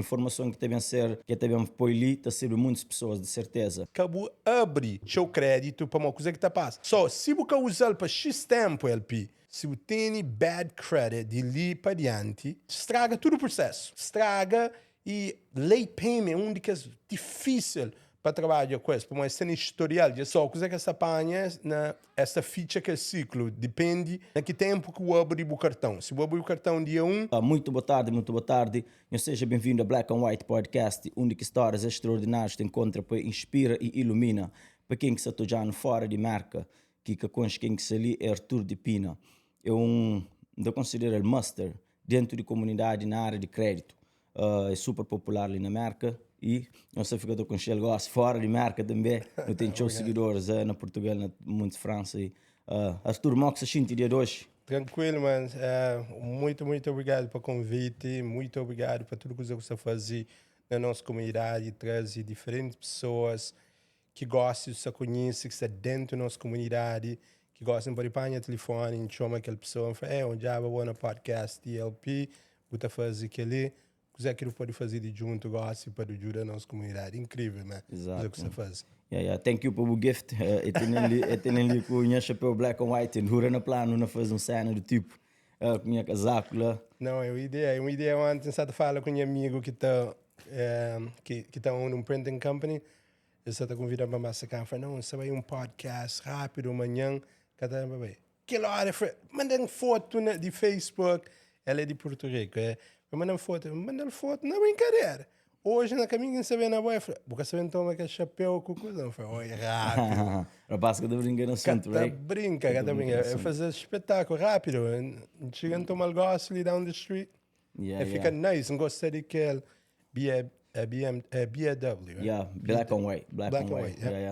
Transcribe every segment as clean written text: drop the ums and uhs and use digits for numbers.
informação que devem pôr ali, está sendo muitas pessoas, de certeza. Acabou abre txeu crédito para uma coisa que está passando. Só, se você usar para X tempo, LP, se você tem bad credit de ali para diante, estraga todo o processo. Estraga e late payment é um que é difícil para trabalhar com isso. Mas tem historial de só coisa que essa apanha essa ficha que é ciclo. Depende de que tempo que eu abro o cartão. Se eu abro o cartão dia 1... Muito boa tarde. Seja bem-vindo a Black and White Podcast, onde histórias extraordinárias te encontra para inspira e ilumina. Para quem que se está fora de marca, que quem que se ali é Arthur de Pina. Eu considero ele master dentro de comunidade na área de crédito. É super popular ali na marca. E não sei se com ele gosta fora de marca também. Eu tenho muitos seguidores na Portugal, na muita França. Arthur, como você sente dia de hoje? Tranquilo, mano. Muito obrigado pelo convite. Muito obrigado por tudo que você faz na nossa comunidade. Trazer diferentes pessoas que gostam, que se conhecem, que estão dentro da nossa comunidade, que gostam de apanhar telefone, chama aquela pessoa e fala, onde há um podcast de LP, você faz aquele. Coisa que ele pode fazer de junto, gosta para ajudar a nossa comunidade. Incrível, né? Exato. O que você faz. Thank you pelo gift. Eu tenho ali com o Nhos chapéu black and white, e no plano, não faz cena do tipo, com minha casaco lá. Não, é uma ideia ontem, você fala com um amigo que está num printing company, ele está convidando para massacrar, fala, não, você vai um podcast rápido, amanhã, que hora, manda foto de Facebook, ela é de Porto Rico, manda foto, não é brincadeira. Hoje, na caminho, você vê na boia, porque você vê então aquele chapéu com coisa, não foi, olha, rápido. Rapaz, que tá brincando assunto, right? Brinca. É fazer espetáculo rápido. Chega a tomar negócio ali down the street. Fica nice, não gosta de aquele BMW. Yeah, black and white.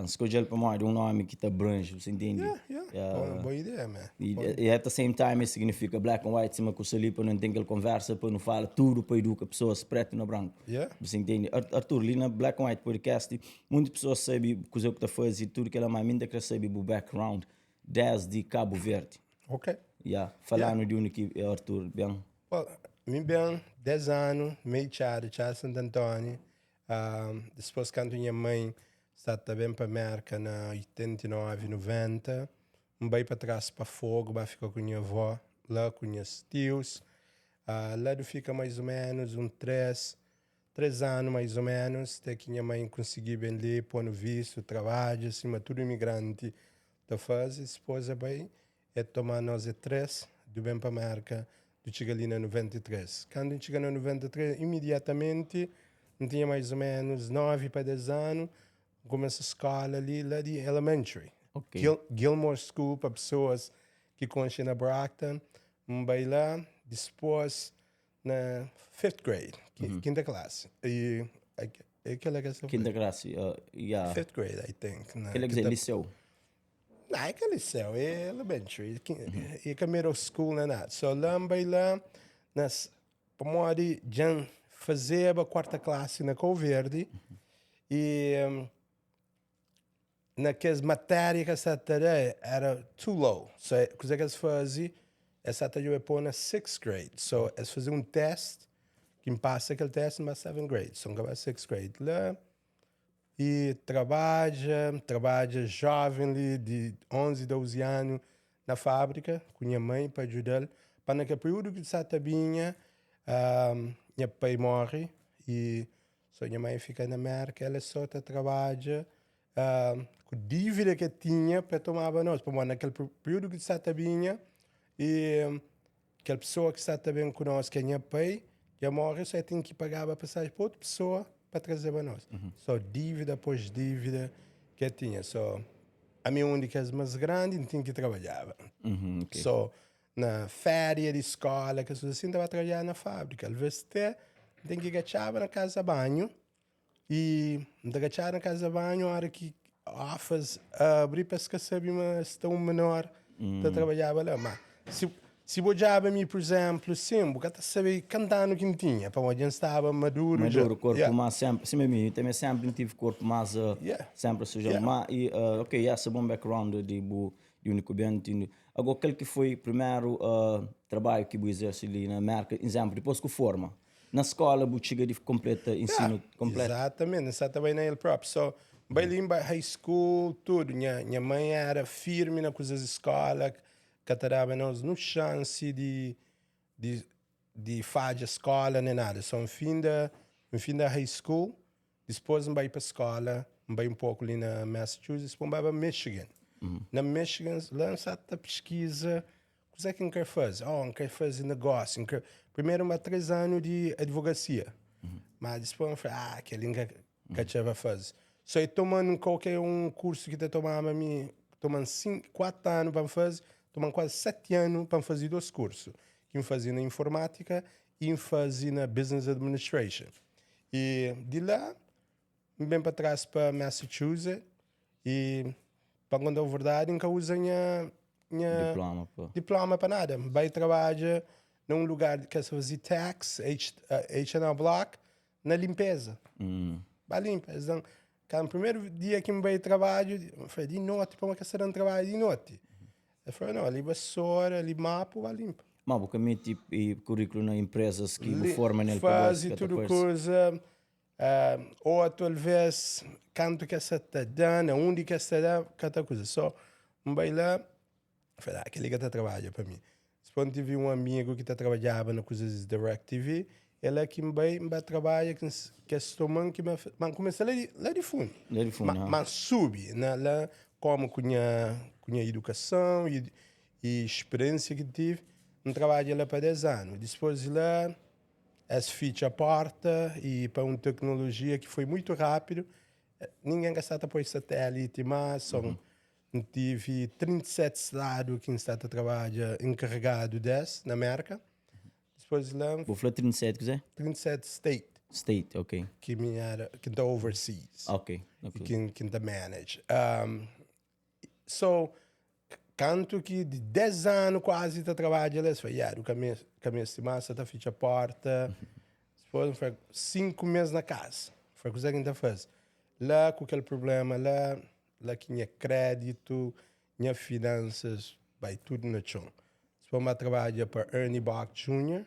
Escolhe para mais um nome que te abrange, você entende? Boa ideia, man. E at the same time, isso significa black and white, cima com o Salipa, não tem aquela conversa, para não fala tudo, para educar pessoas preto e branco. Você entende? Arthur, ali na Black and White Podcast, muitas pessoas sabem o que você faz e tudo que ela mais ainda quer saber o background desde Cabo Verde. Ok. Falando de onde que é Arthur, bem? Bem, 10 anos, meio Tchau Santo Antônio. Depois, quando minha mãe está bem para a América, na 89, 90, veio para trás para Fogo, vai ficar com minha avó, lá com meus tios. Lá fica mais ou menos 3 anos mais ou menos, até que minha mãe conseguiu bem ler, pôr no visto, trabalho, acima tudo imigrante da fase. Depois tomar nós 3, do bem para a América, chega ali na 93. Quando chega na 93, imediatamente, não tinha mais ou menos 9 para 10 anos, começa a escola ali, lá de elementary. Okay. Gilmore School, para pessoas que conhecem na Brockton. Vai lá, depois na 5th grade, quinta classe. E aquela que quinta classe, 5th grade, I think. Aquela que é liceu. Não, é que liceu, é elementary. É que middle school, não é nada. Só vai lá, para modo já fazer a 4ª classe na Cabo Verde. E naquelas matérias que essa era too low. So, o que eles faziam, essa tarefa pôr na 6th grade. So, eles faziam um teste, quem passa aquele teste na 7th grade. So, acaba 6th grade lá. E trabalha jovem ali, de 11, 12 anos, na fábrica, com minha mãe, para ajudar. Para naquele período que está tabinha, minha pai morre, e só minha mãe fica na América, ela só trabalha com dívida que tinha para tomar para nós. Para naquele período que está tabinha, e aquela pessoa que está também conosco, que é minha pai, já morre, só tem que pagar a passagem para outra pessoa, para trazer para nós. Só dívida após dívida que tinha. Só a minha única mais grande não tinha que trabalhar. Okay. Só na férias de escola, que assim, estava a trabalhar na fábrica. Às vezes tem que agachar na casa de banho. E agachar na casa de banho, a hora que faz abrir para esquecer mas está um menor que trabalhava lá. Mas se bojava me, por exemplo, sim, porque até sabia cantando que tinha, para onde estava maduro. Maduro, corpo mais sempre, sim, eu também sempre tive corpo mais, sempre sujo. Mas, ok, esse é bom background de único bem. Agora, qual que foi o primeiro trabalho que você exerceu ali na marca, exemplo, depois que forma? Na escola, você chega de completa ensino completo. Exatamente, está também na ele próprio. So, bem limpa high school, tudo. Minha mãe era firme nas coisas da escola, que dava-nos no chance de fazer escola nem nada. So, no fim da high school, depois vai para a escola, vai pouco ali na Massachusetts, depois vai para Michigan. Na Michigan, lança a pesquisa, o que é que quer fazer? Quer fazer negócio. Primeiro, 3 anos de advocacia. Mas depois eu falei, aquele que vai fazer. Só tomando qualquer curso que te tomava, tomando 4 anos para fazer, tomando quase 7 anos para fazer 2 cursos. Que eu fazia na informática e fazia na business administration. E de lá, bem para trás para Massachusetts e para quando é verdade, nunca usa diploma para nada. Vai trabalhar num lugar que se faz tax, H&R Block, na limpeza. Vai limpeza. Então, no primeiro dia que eu vai trabalho, eu falei, de noite, para uma questão de trabalho de noite. Eu falei, não, ali vassoura, ali mapa, vai limpa. Mas você mete currículo na empresas que formam nele para faz tudo coisa. Ou talvez canto que se está dando, onde que se dá, cada coisa. Só vai lá, falei, aquele que está trabalhando para mim. Depois tive um amigo que trabalhava na coisas de Direct TV, ele que vai trabalhar que estou que mas começa lá de fundo. Mas sube, né, lá como com a educação e experiência que tive, um trabalho lá para 10 anos. Depois lá as ficha a porta e para uma tecnologia que foi muito rápido. Ninguém gastava por satélite, mas só tive 37 estados que está a trabalhar encarregado desse, na América. Depois lá... Vou falar 37, quiser? 37 State, ok. Que está overseas. Ok. Que está manage. So, canto que de 10 anos quase está trabalhando, eles falam, que a minha estimação está feita a porta. Depois foi 5 meses na casa. Foi coisa que a gente faz. Lá com aquele problema, lá que tinha crédito, tinha finanças, vai tudo no chão. Depois eu trabalho para Ernie Bach Jr.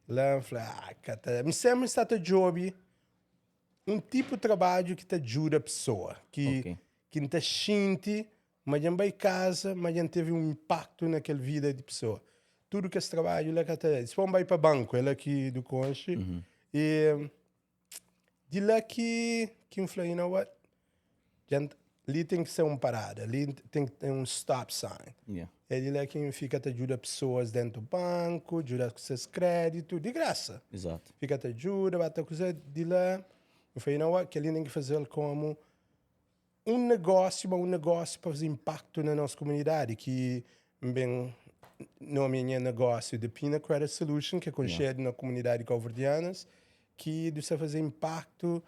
Lá eu falei, me sempre está a job, um tipo de trabalho que te ajuda a pessoa, que te sente, mas não vai casa, mas não teve um impacto naquela vida de pessoa. Tudo que esse trabalho lá que até depois vai para banco, ele aqui do Conche, e de lá que eu falei, you know what? Ali tem que ser uma parada, ali tem que ter um stop sign. É de lá que fica te ajuda pessoas dentro do banco, ajuda com seus créditos, de graça. Exato. Fica te ajuda, bate coisa de lá. Eu falei, you know what? Que ali tem que fazer como um negócio para fazer impacto na nossa comunidade, que bem nome é negócio de Pina Credit Solution, que é conhecido na comunidade calverdianas, que deve fazer impacto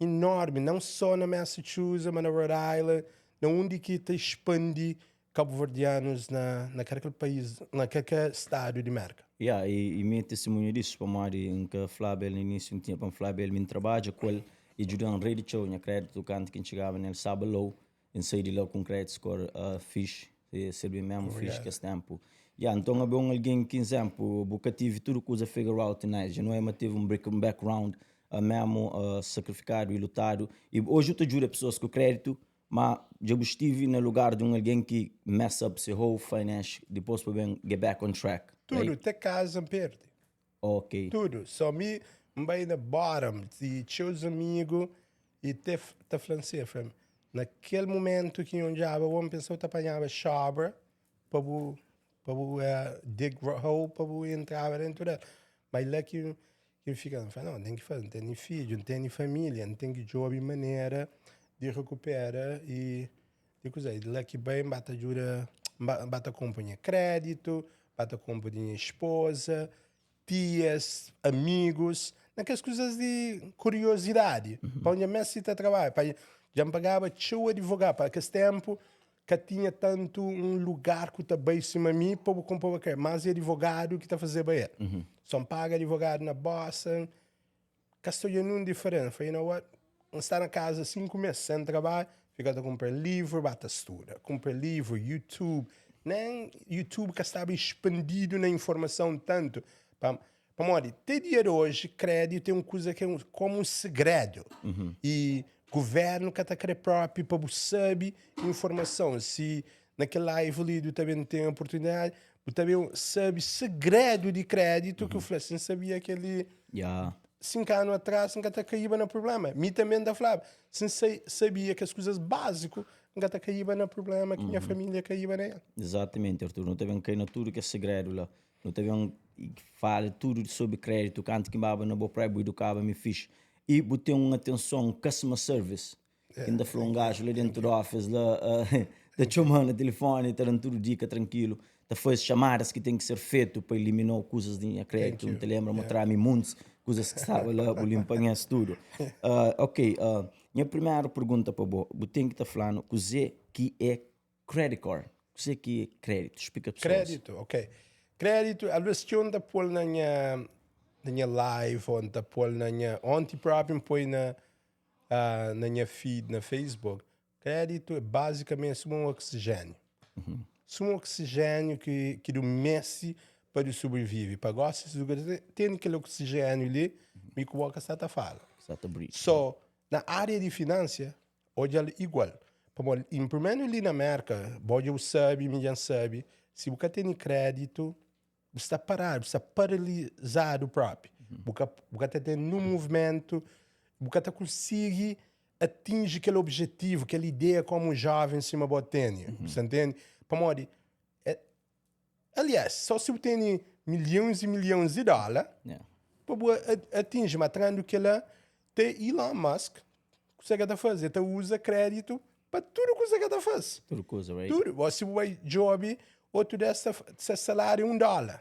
enorme, não só na Massachusetts, mas na Rhode Island, onde que te expande cabo-verdianos naquele país, naquele estado de América. E minha testemunha disso, para Mari, em que Flávio no início tinha para Flávio, ele trabalha com ele e ajuda a rede txeu, minha crédito, canto que chegava nele, sabe low, em sair de lá com crédito score fixe, servir mesmo fixe que esse tempo. Então, é alguém que, exemplo, porque tive tudo coisa figure out, né? Já não é, mas teve um background mesmo sacrificado e lutado. E hoje eu te ajudo pessoas com crédito, mas já estive no lugar de alguém que mess up seu whole finance, depois para bem get back on track. Tudo, até casa perde. Ok. Tudo. Só me vai na bottom, e seus amigos, e te falando assim, naquele momento que eu já uma pessoa te apanhava chave para dig hole, para entrar dentro dela. Mas lá que fica, não, tem que fazer, não tem filho, não tem família, não tem que jogar maneira de recuperar e coisa. Lá que bem, bata ajuda, bata companhia crédito, bata companhia esposa, tias, amigos, naquelas coisas de curiosidade. Para onde a Messi está trabalhando, já me pagava txeu advogado, para aquele tempo que tinha tanto um lugar que está bem cima de mim, para compor mais advogado que está fazendo bem. Só paga advogado na Boston, castelhano diferente. Falei, you know what? Está na casa 5 meses sem trabalho, fica a comprar livro, bata estuda. Comprar livro, YouTube. Nem YouTube que estava expandido na informação tanto para Pamori, te dinheiro hoje, crédito é uma coisa que é como um segredo. E governo que está próprio para você saber informação. Se naquele live ali tu também tem oportunidade, tu também sabe segredo de crédito que o Flash não sabia que ele... 5 anos atrás nunca está caído no problema. Me também da falava, sem sabia que as coisas básicas nunca está caído no problema que minha família caiu nela. Exatamente, Arthur. Não teve cair na tudo que é segredo lá. Não teve fala tudo sobre crédito, canto que baba na boa praia, do cabo me fixe. E botei uma atenção, customer service. Que ainda falou um gajo lá dentro do office, lá, da chamando telefone, tá dando tudo dica tranquilo. Da faz chamadas que tem que ser feito para eliminar coisas de crédito. Não te lembra, mostrar-me muitos coisas que estava lá, o limpar tudo. Ok, minha primeira pergunta para você, você tem que estar falando, o que é credit card? O que é crédito? Explica para pessoas. Crédito, ok. Crédito, às vezes eu ando por na minha live, ou ando por na minha, ontem próprio põe na minha feed na Facebook. Crédito é basicamente um oxigênio. Um oxigênio que do mesti para sobreviver. Para gostar de tem aquele oxigênio ali, me coloca essa fala. So, na área de finanças, hoje é igual. Em primeiro ali na América, você sabe, me sabe, se você tem crédito, você está parado, você está paralisado próprio. Você está no movimento, você está conseguindo atingir aquele objetivo, aquela ideia como jovem em cima do teni. Você entende? Aliás, só se você tem milhões e milhões de dólares, para atingir, matrando que ela tem Elon Musk, consegue fazer, você usa crédito para tudo que você faz. Tudo coisa, right? Tudo. Você vai job, outro dessa salário $1.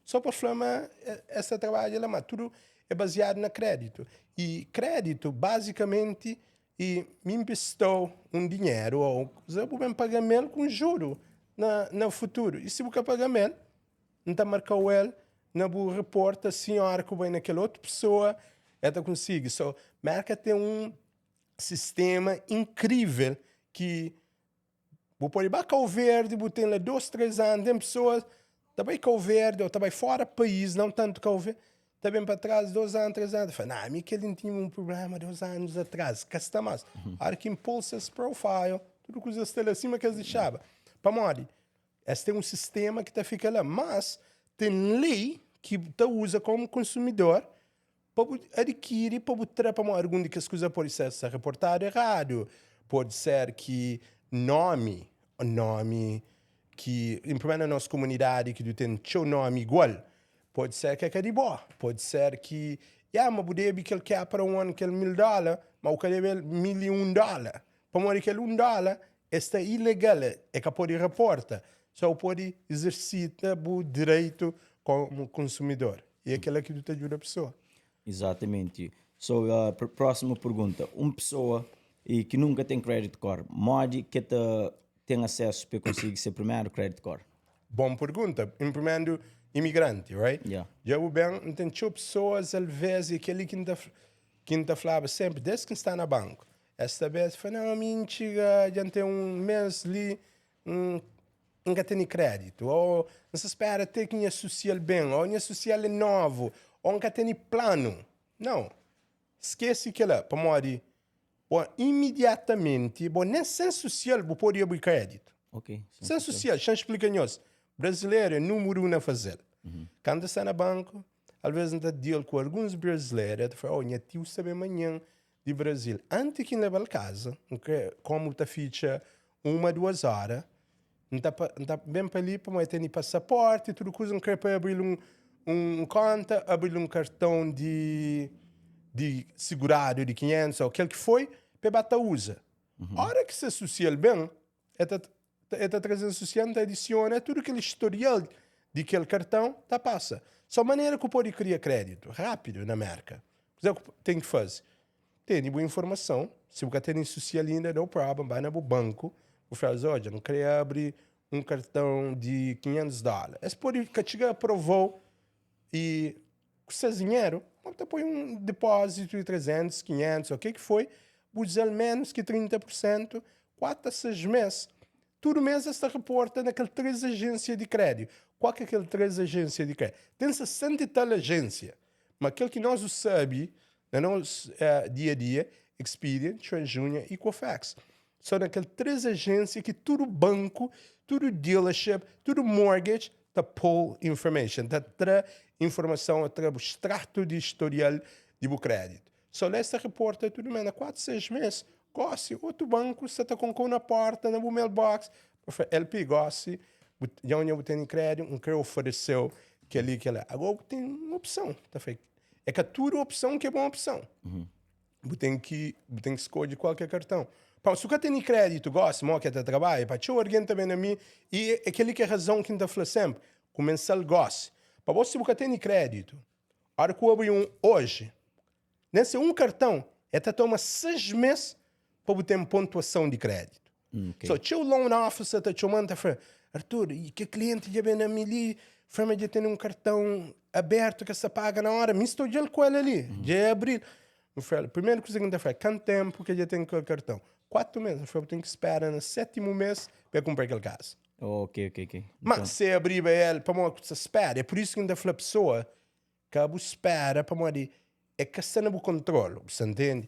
Só para falar, essa trabalho lá, mas tudo é baseado na crédito. E crédito, basicamente, me emprestou dinheiro, ou você pode pagamento com juro no futuro. E se você pagamento, não marcou ele, não reporta a senhora que vai naquela outra pessoa, ela consegue. So, marca tem sistema incrível que vou pôr Cabo Verde, vou ter lá 2, 3 anos, tem pessoas também Cabo Verde, ou também fora do país, não tanto Cabo Verde, também para trás, 2 anos, 3 anos. Fala, não, que ele tinha um problema 2 anos atrás, que está mais. A hora que impulsa esse profile, tudo que os estão acima que eles deixavam. Para morrer, esse tem um sistema que está ficando lá, mas tem lei que você usa como consumidor para adquirir, para botar para algum que as coisas podem ser reportado errado, pode ser que nome que implementa na nossa comunidade que tem seu nome igual, pode ser que é de boa, pode ser que mas pode que ele quer para um ano que é $1.000, mas o que deve $1.001. Para morrer que é $1 está ilegal, é que pode reportar, só pode exercitar o direito como consumidor. E é aquela que tu ajuda a pessoa. Exatamente. So, próxima pergunta. Uma pessoa que nunca tem credit card, pode que tem acesso para conseguir ser primeiro credit card? Boa pergunta. Em primeiro, imigrante, right? Yeah. Já o bem, tem pessoas, às vezes, aquele que não falava sempre, desde que está na banco. Esta vez, fala, não, mentira, já tem um mês ali, nunca tem crédito. Ou não se espera ter que social bem, ou minha social é novo, ou nunca tem plano. Não. Esquece que lá, para morrer, imediatamente, nem sem social, você pode abrir crédito. Ok. Sem social, já explica nós. Brasileiro é número 1 a fazer. Quando está na banco, às vezes está deal com alguns brasileiros, fala, minha tio sabe amanhã de Brasil. Antes que leva a casa, como está ficha 1, 2 horas, não está bem para ali, para ter passaporte, tudo coisa, não quer para abrir conta, abrir cartão de segurado de 500 ou aquele que foi, para bater usa. A hora que se associa bem, esta trazendo social, adiciona tudo aquele historial de aquele cartão, passa. Só maneira que pode criar crédito, rápido na marca. O que tem que fazer? Tem boa informação. Se você tem social ainda, não problema, vai no banco, o faz, olha, não queria abrir um cartão de $500. Esse pode chegar aprovou e com seu dinheiro, você põe um depósito de 300, 500, o que foi, usar menos que 30%, 4 a 6 meses. Todo mês está reporta naquelas 3 agências de crédito. qual que é aquele 3 agências de crédito? Tem 60 e tal agências, mas aquele que nós sabe, no nosso dia a dia, Experian, TransUnion e Equifax. São aquelas 3 agências que todo banco, todo dealership, todo mortgage, está pull information, está tra informação, está o extrato de historial de crédito. Só esta reporta tudo menos 4, 6 meses. Gosse, outro banco, você está com na porta, na mailbox, LP gosse, já onde eu tenho crédito, que ofereceu, que ali, que lá. Agora tem uma opção, tá feito. É que tudo opção que é boa opção. Você tem que escolher qualquer cartão. Pá, se você tem crédito, gosta, que você trabalha, para alguém também a mim, e é aquele que é a razão que a gente fala sempre, começar a gosto. Para você que tem crédito, a hora que eu abri hoje, nesse cartão, toma 6 meses para você ter pontuação de crédito. Okay. So, txeu loan officer te chamando, Arthur, e que cliente já vem a mim ali, forma de ter cartão aberto que você paga na hora, me estou já com ele ali, já é abril. Primeiro coisa que a gente faz, quanto tempo que já tem aquele cartão? 4 meses. Eu tenho que esperar no 7º mês para comprar aquele caso. Ok. Mas se abrir ele, para você espera. É por isso que a gente fala a pessoa que você espera para morrer. É que você não controla, você entende?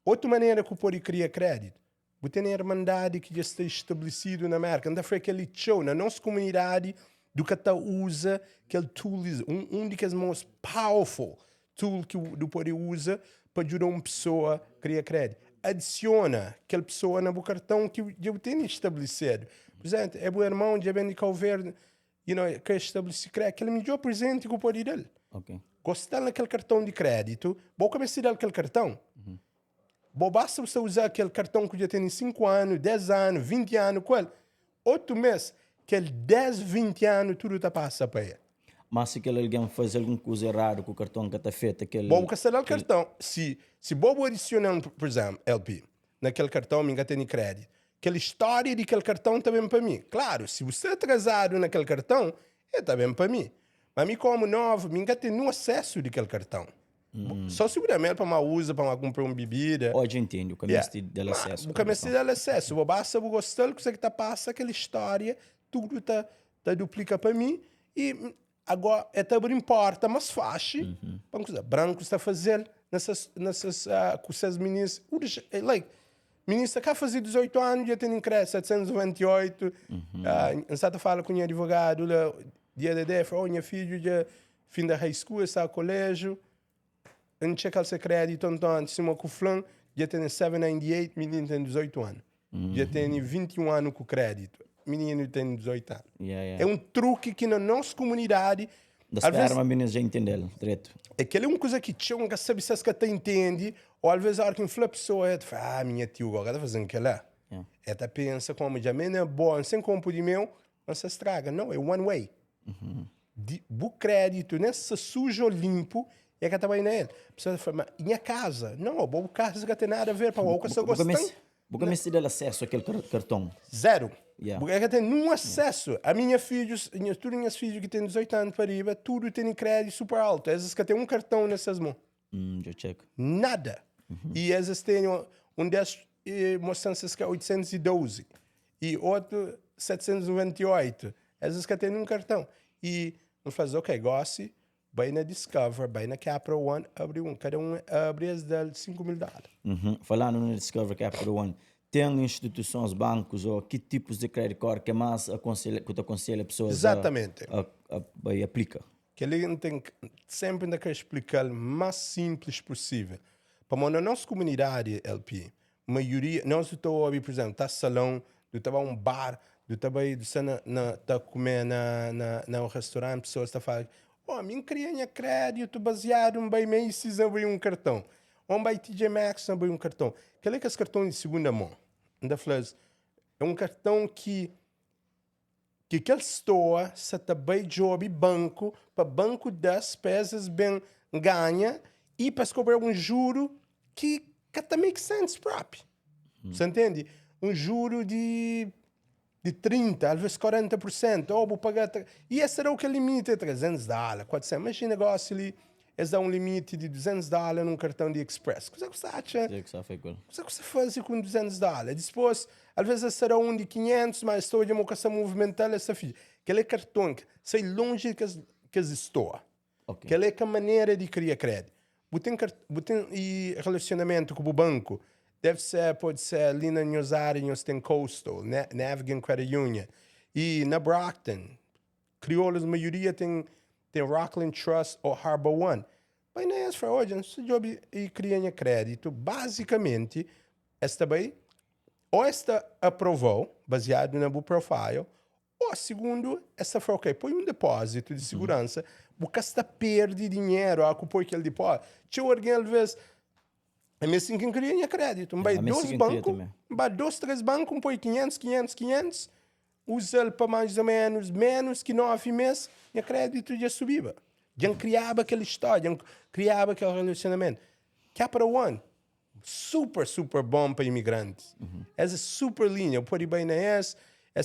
Outra maneira que você pode criar crédito, você tem a irmandade que já está estabelecido na marca. A gente fala aquele txeu na nossa comunidade do que você usa, aquele tool, dos mais powerful tool que você pode usar para ajudar uma pessoa a criar crédito. Adiciona aquela pessoa no cartão que já tem estabelecido. Por exemplo, é meu irmão, já vem de Calverde, quer estabelecer crédito. Aquele melhor presente que eu pode dar. Ok. Gostar daquele cartão de crédito, vou começar a dar aquele cartão. Basta você usar aquele cartão que já tem 5 anos, 10 anos, 20 anos, 8 meses, aquele 10, 20 anos, tudo está passa para ele. Mas se alguém faz alguma coisa errada com o cartão que está feito, Vou cancelar o cartão. Se vou adicionar, por exemplo, LP, naquele cartão, me tem crédito. Aquela história daquele cartão está bem para mim. Claro, se você é atrasado naquele cartão, está bem para mim. Mas mim como novo, me tem no acesso daquele cartão. Só seguramente para uma usa, para comprar uma bebida. Hoje entendo, o mesti dá acesso. O mesti dá acesso. Vou basta vou gostar que você está passa aquela história, tudo está duplica para mim e agora é também importa, mas faz. Branco está fazendo nessas coisas ministras, ministra que fazer 18 anos já tem crédito 728. Está fala com o advogado, dia de minha filho já fim da high school, está no colégio. Não checa o crédito, então, se uma cuflã, já tem 798, menino tem 18 anos. Já tem 21 anos com crédito. Menino tem 18 anos. É um truque que na nossa comunidade... Da espera, mas menino já entendeu, direito. É que é uma coisa que tinha que saber se você entende, ou às vezes a hora que uma pessoa fala, minha tio, agora está fazendo aquilo lá. Ela pensa como já é bom, sem compro de meu, não se estraga. Não, é one way. O crédito, nessa sujo ou limpo, é que está bem nele. A pessoa fala, mas minha casa? Não, a casa não tem nada a ver, para o que você gosta. Porque me se dá acesso àquele cartão? Zero. Porque tem nenhum acesso. A minha filha, todas as minhas filhas que têm 18 anos para riba, tudo tem crédito super alto. Essas que têm um cartão nessas mãos. Já checo. Nada. E essas têm das moçanças que é 812. E outro 798. Essas que têm um cartão. E não faz, ok, goste. Vai na Discover, vai na Capital One, abre cada um abre as de $5,000. Falando na Discover Capital One, tem instituições, bancos ou que tipos de crédito que mais que te aconselha pessoas Exatamente. a aplica? Que ele tem sempre que explicar o mais simples possível. Para na nossa comunidade, LP, a maioria, nós estamos, por exemplo, está salão, estamos um bar, estamos a comer na restaurante, pessoas estão falando, mim queria crédito baseado em bem Macy's, abrir um cartão. Ou em TJ Maxx, abrir um cartão. Aquele que é esse cartão de segunda mão. É um cartão que aquele store se está bem job banco, para banco das peças bem ganha e para cobrar um juro que até make sense próprio. Você entende? Um juro de 30%, às vezes 40%. Vou pagar... E esse era o que é o limite, $300, $400. Mas o negócio ali, eles dão um limite de $200 num cartão de Express. O que você acha? O que você faz com $200? Depois, às vezes será um de 500, mas estou de uma coisa movimental, essa filha. aquele cartão, sai longe que estou. Ok. Aquela é a maneira de criar crédito. Você e relacionamento com o banco, pode ser ali na Nhos áreas, tem Coastal, Navigant Credit Union. E na Brockton, crioulos, a maioria tem Rockland Trust ou Harbor One. Mas não é para hoje, se job e criar crédito, basicamente, esta bem, ou esta aprovou, baseado no meu profile, ou segundo, esta foi ok, põe um depósito de segurança, porque esta perde dinheiro, a põe aquele depósito. Tinha alguém, às vezes, é mesmo que cria crédito. Vai dois bancos, vai 2, 3 bancos, põe 500, usa para mais ou menos que 9 meses, e o crédito já subia. Já criava aquela história, já criava aquele relacionamento. Capital One, super bom para imigrantes. Essa super linha, pode ir bem na essa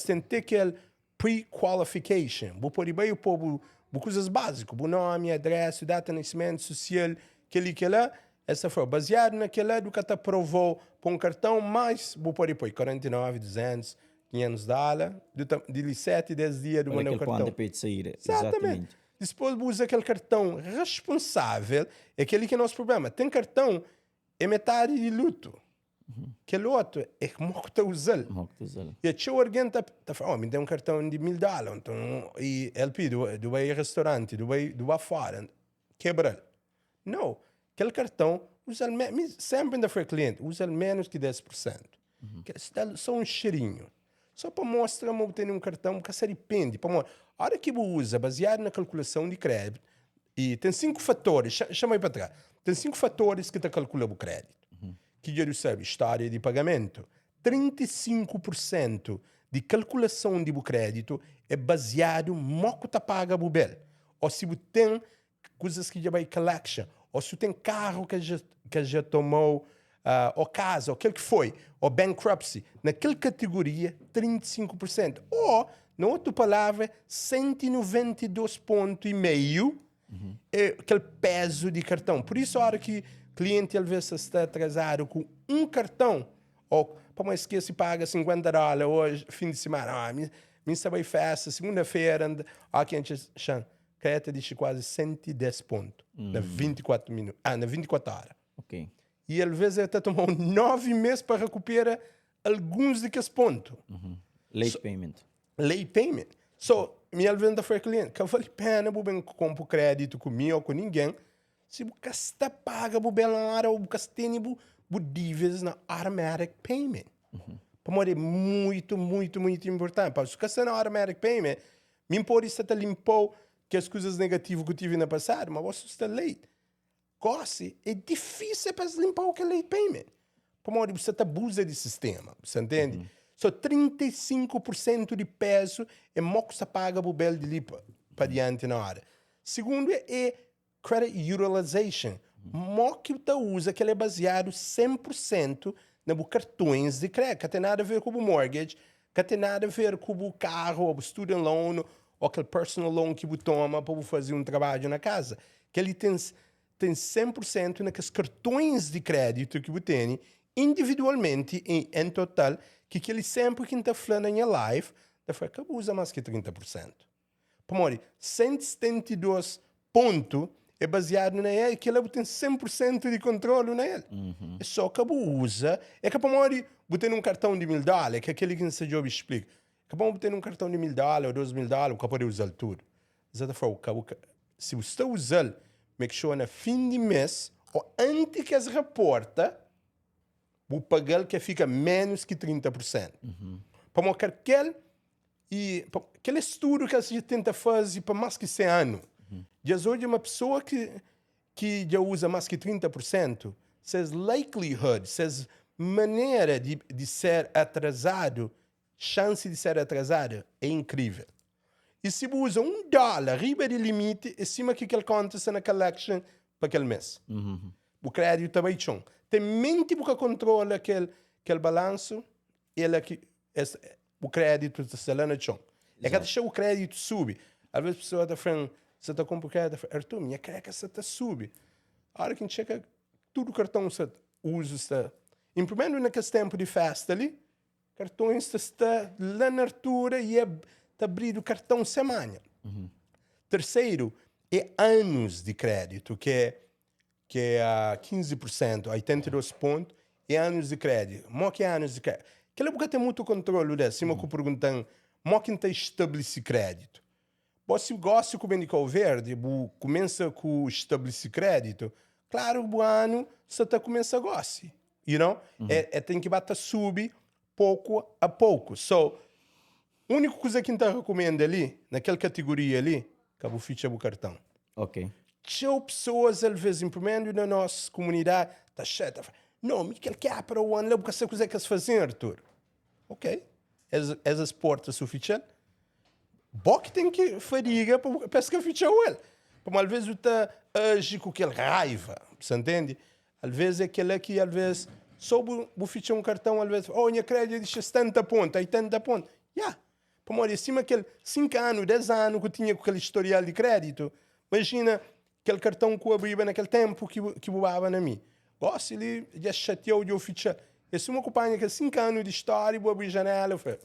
tem que ter aquele pre-qualification. Vou pôr bem o povo, coisas básicas, o nome, endereço, data de nascimento, social, que lá, essa foi baseado naquela do que te aprovou para um cartão, mais vou pôr 49, 200, $500, de 7, 10 dias do meu cartão. Para sair, exatamente. Depois usa aquele cartão responsável, é aquele que é o nosso problema. Tem cartão, é metade de luto. Aquele outro é como que está usando. E a alguém está falando, me dá um cartão de $1,000, então, e ele pede, do vai ao restaurante, do vai fora, quebra. Não, aquele cartão, usa sempre ainda foi cliente, usa menos que 10%. Que é só um cheirinho. Só para mostrar que tem um cartão que se arrepende. A hora que você usa, baseado na calculação de crédito, e tem 5 fatores, chama aí para trás, tem 5 fatores que te calcula o crédito. Que já sabe, história de pagamento. 35% de calculação de crédito é baseado no que você paga o bel. Ou se você tem coisas que já vai collection, ou se você tem carro que já tomou, ou casa, ou aquilo que foi, ou bankruptcy, naquela categoria, 35%. Ou, na outra palavra, 192,5 pontos é aquele peso de cartão. Por isso, a hora que o cliente às vezes está atrasado com um cartão, ou para mais esquecer, paga $50 hoje, fim de semana, me sabe festa, segunda-feira, aqui a gente chama, crédito de quase 110 pontos, na 24 minutos, na 24 horas. Ok. E às vezes ele está tomando 9 meses para recuperar alguns daqueles pontos. Late payment. Late payment. So, minha venda foi cliente, que vale a pena eu comprar crédito comigo ou com ninguém, se você está paga o bem na hora, ou você tem dívidas na automatic payment. Para é muito importante. Porque se você está na automatic payment, me pode estar limpou que as coisas negativas que eu tive no passado, mas você está late. Goste, é difícil para limpar o que é late payment. Para você está abusa do sistema, você entende? So, 35% de peso é o que você paga o bel de lipa para diante na hora. Segundo é credit utilization. O que você usa que ele é baseado 100% nos cartões de crédito. Que tem nada a ver com o mortgage, que tem nada a ver com o carro, ou o student loan, ou aquele personal loan que você toma para fazer um trabalho na casa. Que ele tem 100% naqueles cartões de crédito que você tem, individualmente, em total, que ele sempre que está falando em live, depois que usa mais que 30%. Para 172 pontos é baseado na ele, que ele tem 100% de controle na ele. É só que você usa, é que para você tem um cartão de $1,000, que é aquele que você já explica. Que para você tem um cartão de $1,000 ou $2,000, você pode usar tudo. Se você está usando, make sure na fim de mês, ou antes que as reporta, vou pagar que fica menos que 30%. Para aquele estudo que a gente tenta fazer para mais que 100 anos. Já hoje uma pessoa que já usa mais que 30%, says likelihood, says maneira de ser atrasado, chance de ser atrasado é incrível. E se você usa $1 riba de limite, é cima que ele conta na collection para aquele mês. O crédito também chão. Tem mente que controla aquele balanço, o crédito está lá no chão. É que deixa o crédito subir. Às vezes a pessoa está falando, você está comprando crédito, Arthur, minha crédito está subir. A hora que a gente checa, tudo cartão você usa, está. Em primeiro, naquele tempo de festa ali, cartões está lá na altura e te abrir o cartão semana. Terceiro, é anos de crédito, que é a 15%, 82 pontos, é anos de crédito. Mo que é anos de crédito? Que ele tem muito controle desse. Se eu perguntam, mo que tem estabelecer crédito? Se gosta de medical verde, começa com estabelecer crédito, claro, o ano você começa a gostar. You know? Tem que bater subir pouco a pouco. So, a única coisa que eu recomendo ali, naquela categoria ali, que eu ficha o cartão. Ok. Txeu pessoas, às vezes, implementando na nossa comunidade, tá chata. Não, mas que é para o ano, porque essa coisa que se fazem, Arthur. Ok. Essas portas suficientes. Bom que tem que fadiga para que ficha ele. Porque às vezes você age com aquela raiva, você entende? Às vezes é aquele que, às vezes, só o ficha cartão, às vezes, minha crédito diz 70 pontos, 80 pontos. Para morrer acima aquele 5 anos, 10 anos que eu tinha com aquele historial de crédito, imagina aquele cartão que eu abria naquele tempo que voava na mim. Gosto, ele já chateou de oficial. E se uma companhia que 5 anos de história, eu abri a janela, eu falei,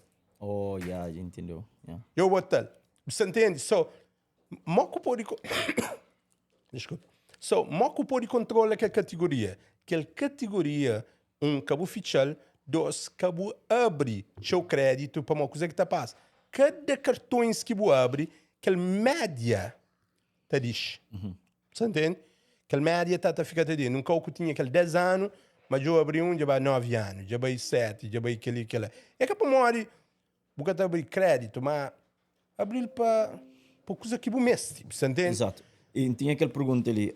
já entendeu. eu vou tal. Você entende? Moco pode... Desculpa. Moco pode controlar aquela categoria. Aquela categoria, cabo oficial, dois, cabo abre seu crédito para uma coisa que está passa. Cada cartões que você abre, aquela média tá diz. Você entende? Aquela média está ficando ali. Nunca eu tinha aquele 10 anos, mas eu abri já vai 9 anos, já vai 7, já vai aquele. É que para morrer, você abrir crédito, mas abrir para coisa que você mesti. Você entende? Exato. E tinha aquela pergunta ali,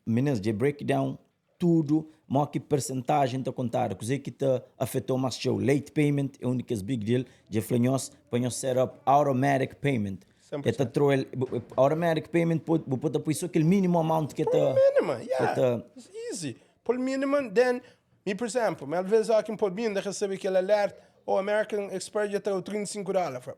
meninas, de breakdown, tudo, mas que percentagem está contar? Coisa que te afetou mais seu late payment, é o único big deal, de flanhos, para nós set up automatic payment. Eta trouxe automatic payment, pode pôr só aquele mínimo amount que está... Mínimo, yeah. It's easy. Por mínimo, then, por exemplo, às vezes aqui pode vir, receber aquele alerta, American Express já está $35.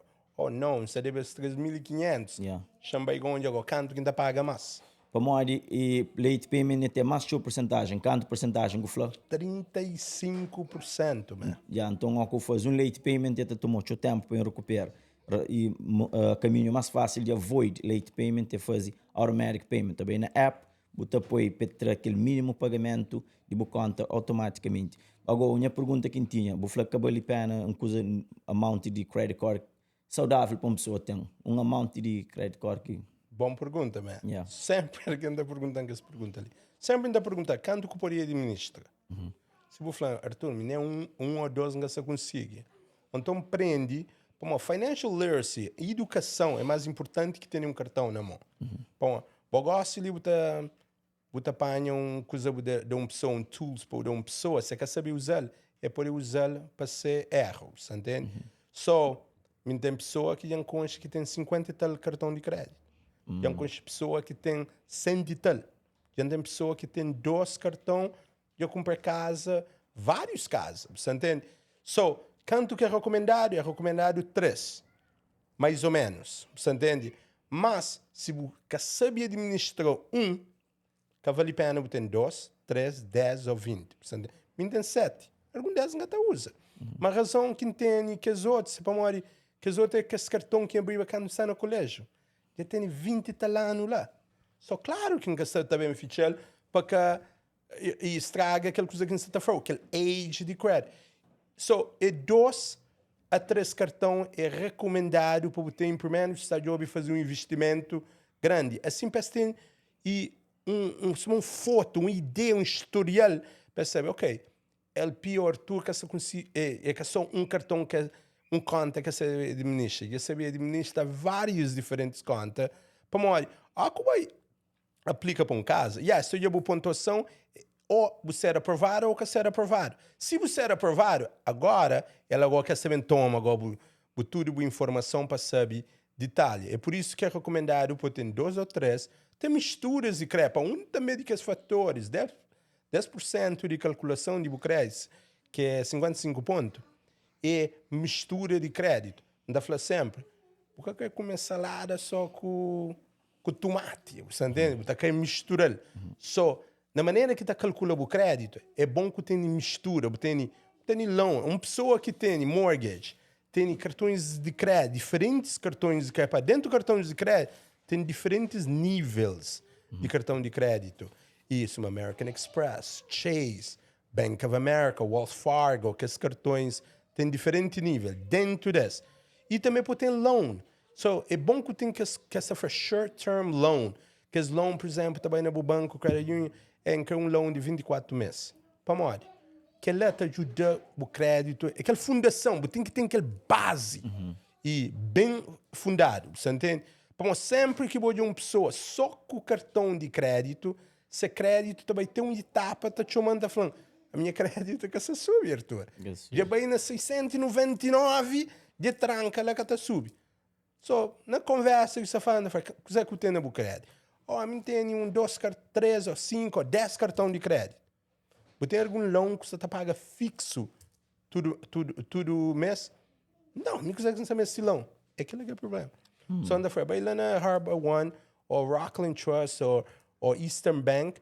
Não, você deve 3.500. Chama igual agora, quanto que ainda paga mais? Para morrer, e late payment tem mais sua porcentagem, quanto porcentagem que fala? 35%, man. Então, ao fazer late payment, ele tomou seu tempo para recuperar. E caminho mais fácil de avoid late payment é fazer automatic payment. Também na app, você pode pedir aquele mínimo pagamento de sua conta automaticamente. Agora, uma pergunta que eu tinha, você falou que vale a pena uma coisa, amount de credit card saudável para uma pessoa ter amount de credit card que... Boa pergunta, man. Sempre que anda perguntando essa pergunta ali. Sempre anda perguntando quanto que poderia administrar. Se você falar, Arthur, nem um ou dois que você consegue. Então, prende... Bom, financial literacy, educação é mais importante que ter um cartão na mão. Bom, gosto de você apanha uma coisa de uma pessoa, um tools para uma pessoa, você quer saber usar, é para usar para ser erro, você entende? Tem pessoa que já conhece que tem 50 e tal cartão de crédito. Já conhece pessoa que tem 100 e tal. Já tem pessoa que tem 2 cartões, já compra casa, vários casas, você entende? Quanto que é recomendado? É recomendado 3, mais ou menos, você entende? Mas, se você sabe administrar que vale a pena ter 2, 3, 10 ou 20, você entende? Tem 7, algum 10 ainda usa. Mas a razão que tem que os outros, para morrer, que os outros é que esse cartão que abriu quando está no colégio, já tem 20 tal anos lá. Claro que não está também oficial, porque estraga aquela coisa que não está fora, aquele age de credit. É 2 a 3 cartões é recomendado para você, em primeiro estágio, fazer um investimento grande. Assim, para ter uma foto, uma ideia, um historial, para saber, ok, é o pior tour que você consegue, é que só um cartão, que um conta que você administra. E você administra vários diferentes contas. Para morrer, como aplica para um caso? Se eu pontuação, ou você era aprovado ou que você era aprovado. Se você era aprovado, agora quer saber toma tudo a informação para saber detalhe. É por isso que é recomendado para ter 2 ou 3. Tem misturas de crepa. Também de que os fatores, 10% de calculação de bucrédito, que é 55 pontos, é mistura de crédito. Ainda fala sempre, por que comer salada só com tomate? Você entende? Você quer misturar. Na maneira que está calculando o crédito, é bom que tenha mistura, tenha loan. Uma pessoa que tem mortgage, tem cartões de crédito, diferentes cartões de crédito. Dentro do cartão de crédito, tem diferentes níveis de cartão de crédito. Isso, American Express, Chase, Bank of America, Wells Fargo, que esses cartões têm diferente nível dentro desse. E também pode ter loan. So, é bom que tem que essa short-term loan. Que esse loan, por exemplo, também no banco, credit union, é um loan de 24 meses. Para morrer. Que ela te ajuda o crédito, aquela fundação, tem que ter aquela base e bem fundado, você entende? Para sempre que você uma pessoa só com o cartão de crédito, se crédito também tem uma etapa, está chamando, falando, a minha crédito é que se sube, Arthur. Já vai na 699, de tranca, ela que está sube. So, na conversa que você fala, o que você tem no crédito? Oh, a mim tem 1, 2, 3, 5, 10 cartão de crédito. Você tem algum loan que você paga fixo todo mês? Não, não consegue saber esse loan. É aquele que é o problema. Só anda fora. Vai lá na Harbor One, ou Rockland Trust, ou Eastern Bank,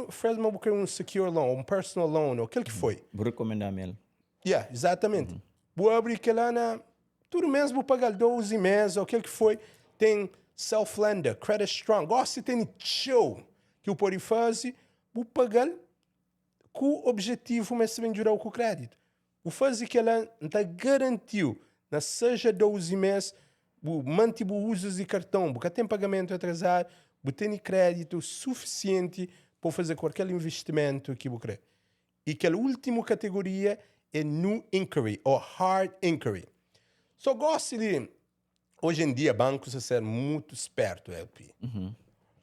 faz um secure loan, um personal loan, ou aquele que foi. Vou recomendar ele. Yeah, exatamente. Vou abrir aquele lá na... Todo mês vou pagar 12 meses, ou aquele que foi. Tem self-lender, credit strong. Gosta de ter txeu, que o pode fazer, vou pagar com o objetivo, mas também durar com o crédito. O fazer que ela está garantiu, na seja 12 meses, o mantivo uso de cartão, porque tem pagamento atrasado, você tem crédito suficiente para fazer qualquer investimento que você quer. E que a última categoria é new inquiry, ou hard inquiry. Só gosto de, hoje em dia, bancos a ser muito esperto, LP.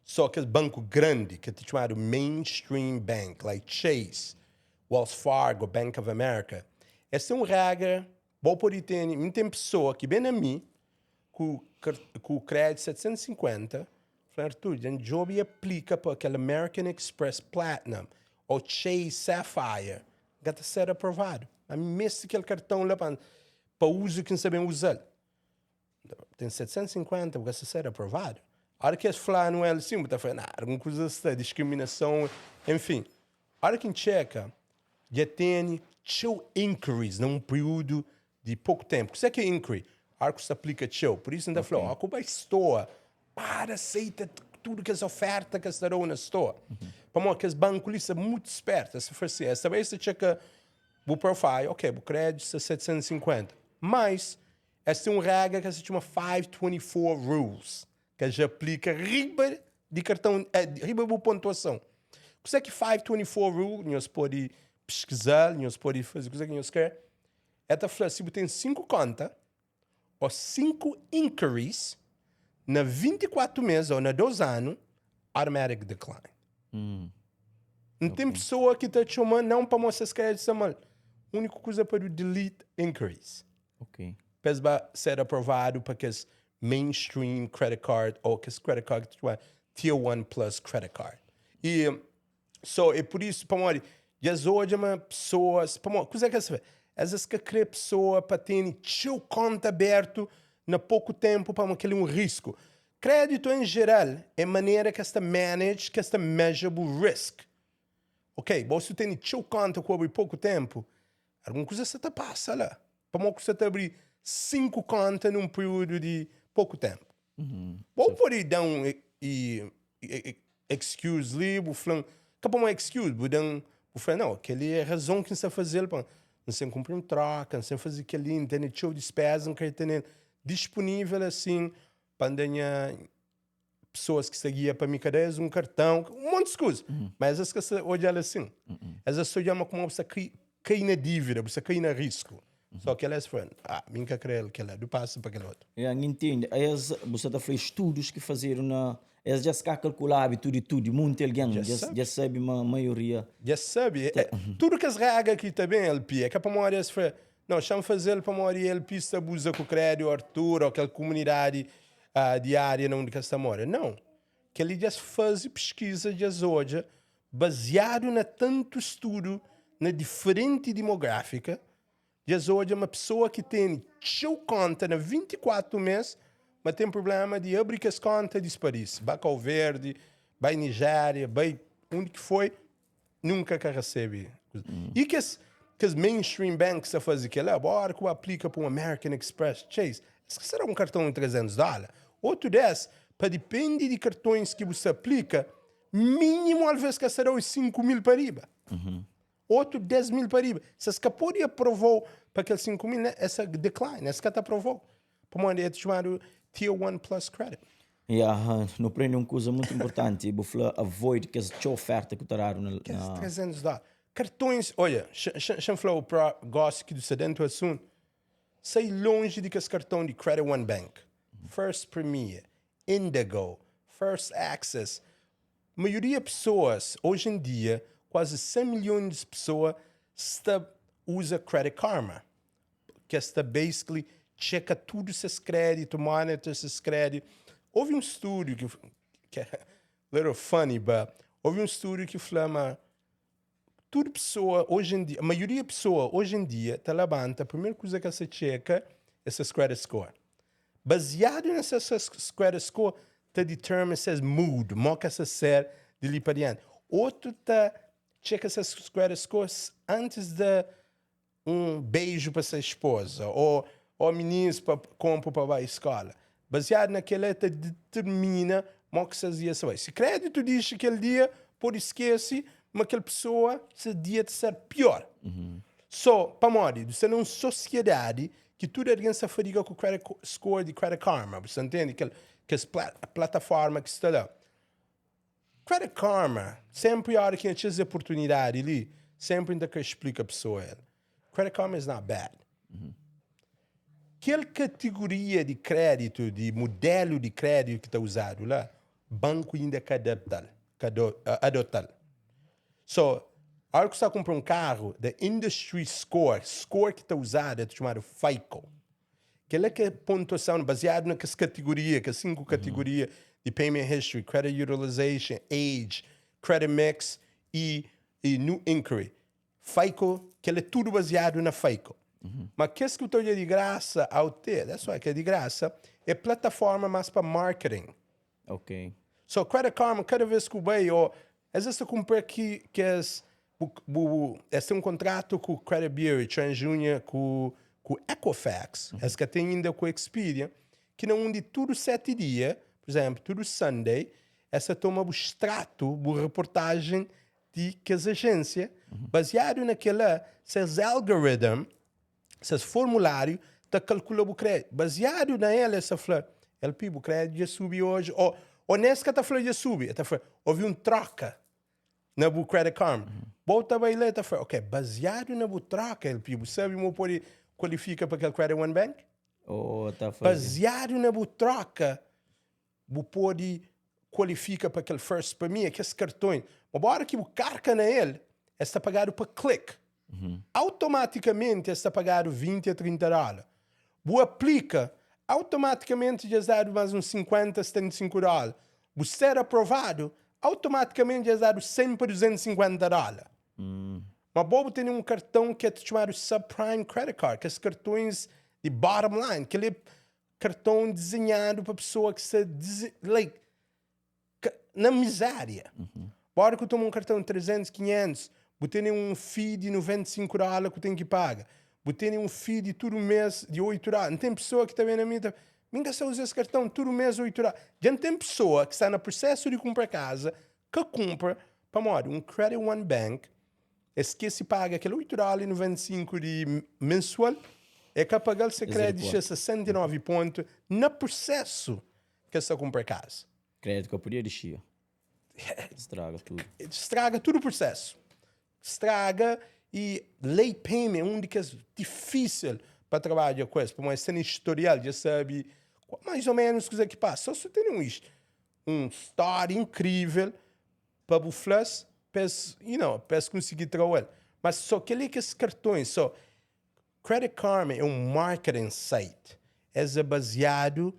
Só que banco grande, que é chamado mainstream bank, like Chase, Wells Fargo, Bank of America, essa é regra, bom por ter, tem pessoa que vem a mim, com o crédito 750, fala, Arthur, a gente aplica para aquele American Express Platinum, ou Chase Sapphire, que está ser aprovado. A mim, mesmo aquele cartão lá para uso que não sabem usar. Tem 750, porque está ser aprovado. A hora que eles falam ele assim, está falando, alguma coisa está, discriminação, enfim. A hora que a gente checa, já tem txeu inquiries num período de pouco tempo. O que é inquiry? A hora que se aplica txeu. Por isso, ainda falou, a culpa é store. Para, aceita tudo que as ofertas que estarão na store. Para mim, que os bancos são muito espertos. Se for assim, essa vez você checa o profile, ok, o crédito é 750. Mas, essa é regra que se chama 524 Rules. Que já aplica riba de cartão, riba de pontuação. O que é que 524 Rule, nós podemos pesquisar, nós podemos fazer o que nós queremos. É falar, se você tem 5 contas, ou 5 inquiries, na 24 meses ou na 2 anos, automatic decline. Não tem pessoa que está chamando, não para mostrar se créditos mal. A única coisa para delete inquiries. Ok. Para ser aprovado para que as mainstream credit card ou que esse credit card tier 1 plus credit card. E é por isso, para mim, já hoje uma pessoas, para mim, coisa que você vê, às vezes que cria pessoa para ter seu conta aberto na pouco tempo para aquele risco. Crédito em geral é maneira que esta manage, que esta measurable risk. Ok, você tem seu conta com pouco tempo, alguma coisa você passa lá. Para mim, você abrir 5 contas num período de pouco tempo. Ou pode dar excuse livre, falando, que para uma excuse, não, aquele é a razão que você fazer, não sei cumprir troca, não sei fazer aquele, não tem show de despesa, não quer ter disponível assim, para ganhar pessoas que seguiam para mim, cadê um cartão, um monte de excuse. Mas as que você olha assim, as pessoas chamam como você cai na dívida, você cai na risco. Só que elas falam, nunca creio que ela, do passo para aquele outro. Eu entendo. Aí você está fazendo estudos que fizeram na... Eles já se calcularam tudo, muito alguém, já sabe a maioria. Já sabe. Tudo que as regras aqui também, LP, é que para uma hora eles falam, não, chama fazer para uma hora LP se abusa com o crédito, Arthur, ou aquela comunidade diária onde que está mora. Não. Que ele já faz pesquisa de hoje, baseado na tanto estudo, na diferente demográfica. Já hoje uma pessoa que tem seu conta na 24 meses, mas tem problema de abrir que as contas disparis. Vai Cabo Verde, vai Nigéria, vai onde que foi, nunca que recebe. E que os mainstream banks a fazer aquilo, agora que aplica para um American Express, Chase, isso será um cartão de $300. Outro desse, para depender de cartões que você aplica, mínimo às vezes que será os 5.000 para riba. Outro 10.000 para riba. Se você pode aprovar para aqueles 5.000, né, essa decline, essa que aprovou. Para uma é chamado Tier 1 Plus Credit. Não prende uma coisa muito importante, bufla avoid que essa oferta que tararam na $300. Cartões, olha, deixa falar para gosto que do sedento assunto. Sai longe de que esse cartão de Credit One Bank, First Premier, Indigo, First Access. A maioria de pessoas, hoje em dia, quase 100 milhões de pessoas usa Credit Karma, que está basically checa tudo esses créditos, monitor esses créditos. Houve um estudo que é a little funny, but houve um estudo que fala toda pessoa hoje em dia, a maioria da pessoa hoje em dia te levanta, a primeira coisa que você checa é esse credit score. Baseado nesse credit score, te determina se mood, moca se ser de ali para diante. Outro te checa esses credit scores antes de um beijo para sua esposa ou meninos para comprar para a escola. Baseado naquele, te determina moca se dia se vai. Se crédito diz que aquele dia pode esquecer, mas aquela pessoa se dia de ser pior. Para morrer, você é uma sociedade que tudo é se fadiga com o credit score de Credit Karma. Você entende? Que a plataforma que está lá. Credit Karma, sempre a hora que a gente tem oportunidade ali, sempre ainda que explica a pessoa. Credit Karma is not bad. Aquela categoria de crédito, de modelo de crédito que está usado lá, banco ainda que adotar. A hora que você compra um carro, the industry score que está usado é chamado FICO. Que é a pontuação baseada nas categorias, que 5 categorias de payment history, credit utilization, age, credit mix e new inquiry. FICO, que é tudo baseado na FICO. Mas que eu estou de graça ao ter, que é de graça, é plataforma mais para marketing. Ok. Credit Karma, cada vez que eu vejo, às vezes eu comprei que é um contrato com o Credit Bureau, TransUnion, com Equifax, que tem ainda com a Experian, que não de tudo 7 dias, por exemplo, tudo Sunday, essa toma o extrato, a reportagem de que as agências, baseado naquela, esses algoritmos, esses formulários, está calculando o crédito. Baseado nela, essa fala, o crédito já subiu hoje, ou nessa que está falando já subiu, está falando, houve troca na Credit Karma. Volta vai lá, está falando, ok, baseado na troca, sabe como pode qualificar para aquele Credit One Bank? Baseado na troca, pode qualificar para aquele First Premier, que esse cartão. Mas agora que o carca na ele, está pagado para clique. Automaticamente está pagado $20 a $30. Você aplica, automaticamente já dá mais uns $50 a $75. Você ser aprovado, automaticamente já dá sempre $250. Mas você tem um cartão que é chamado Subprime Credit Card, que é cartões de bottom line, que é cartão desenhado para pessoa que está na miséria. Agora que eu tomo um cartão de 300, 500, você tem um fee de $95 que eu tenho que pagar. Você tem um fee de todo mês de $8. Não tem pessoa que está vendo a mim, minha só usa esse cartão todo mês $8. Já não tem pessoa que está no processo de comprar casa, que compra, para modo, um Credit One Bank, esquece paga aquele $8,95 de mensual, é que pagar esse crédito de 69 pontos no processo que está comprar casa. Crédito que eu podia deixar. Estraga tudo. Estraga todo o processo. Estraga e late payment é um que é difícil para trabalhar com isso. Mas tem historial, já sabe mais ou menos o que passa. Só se tem um story incrível para o flush, para conseguir trabalhar. Mas só que esses cartões, Credit Karma é um marketing site. É baseado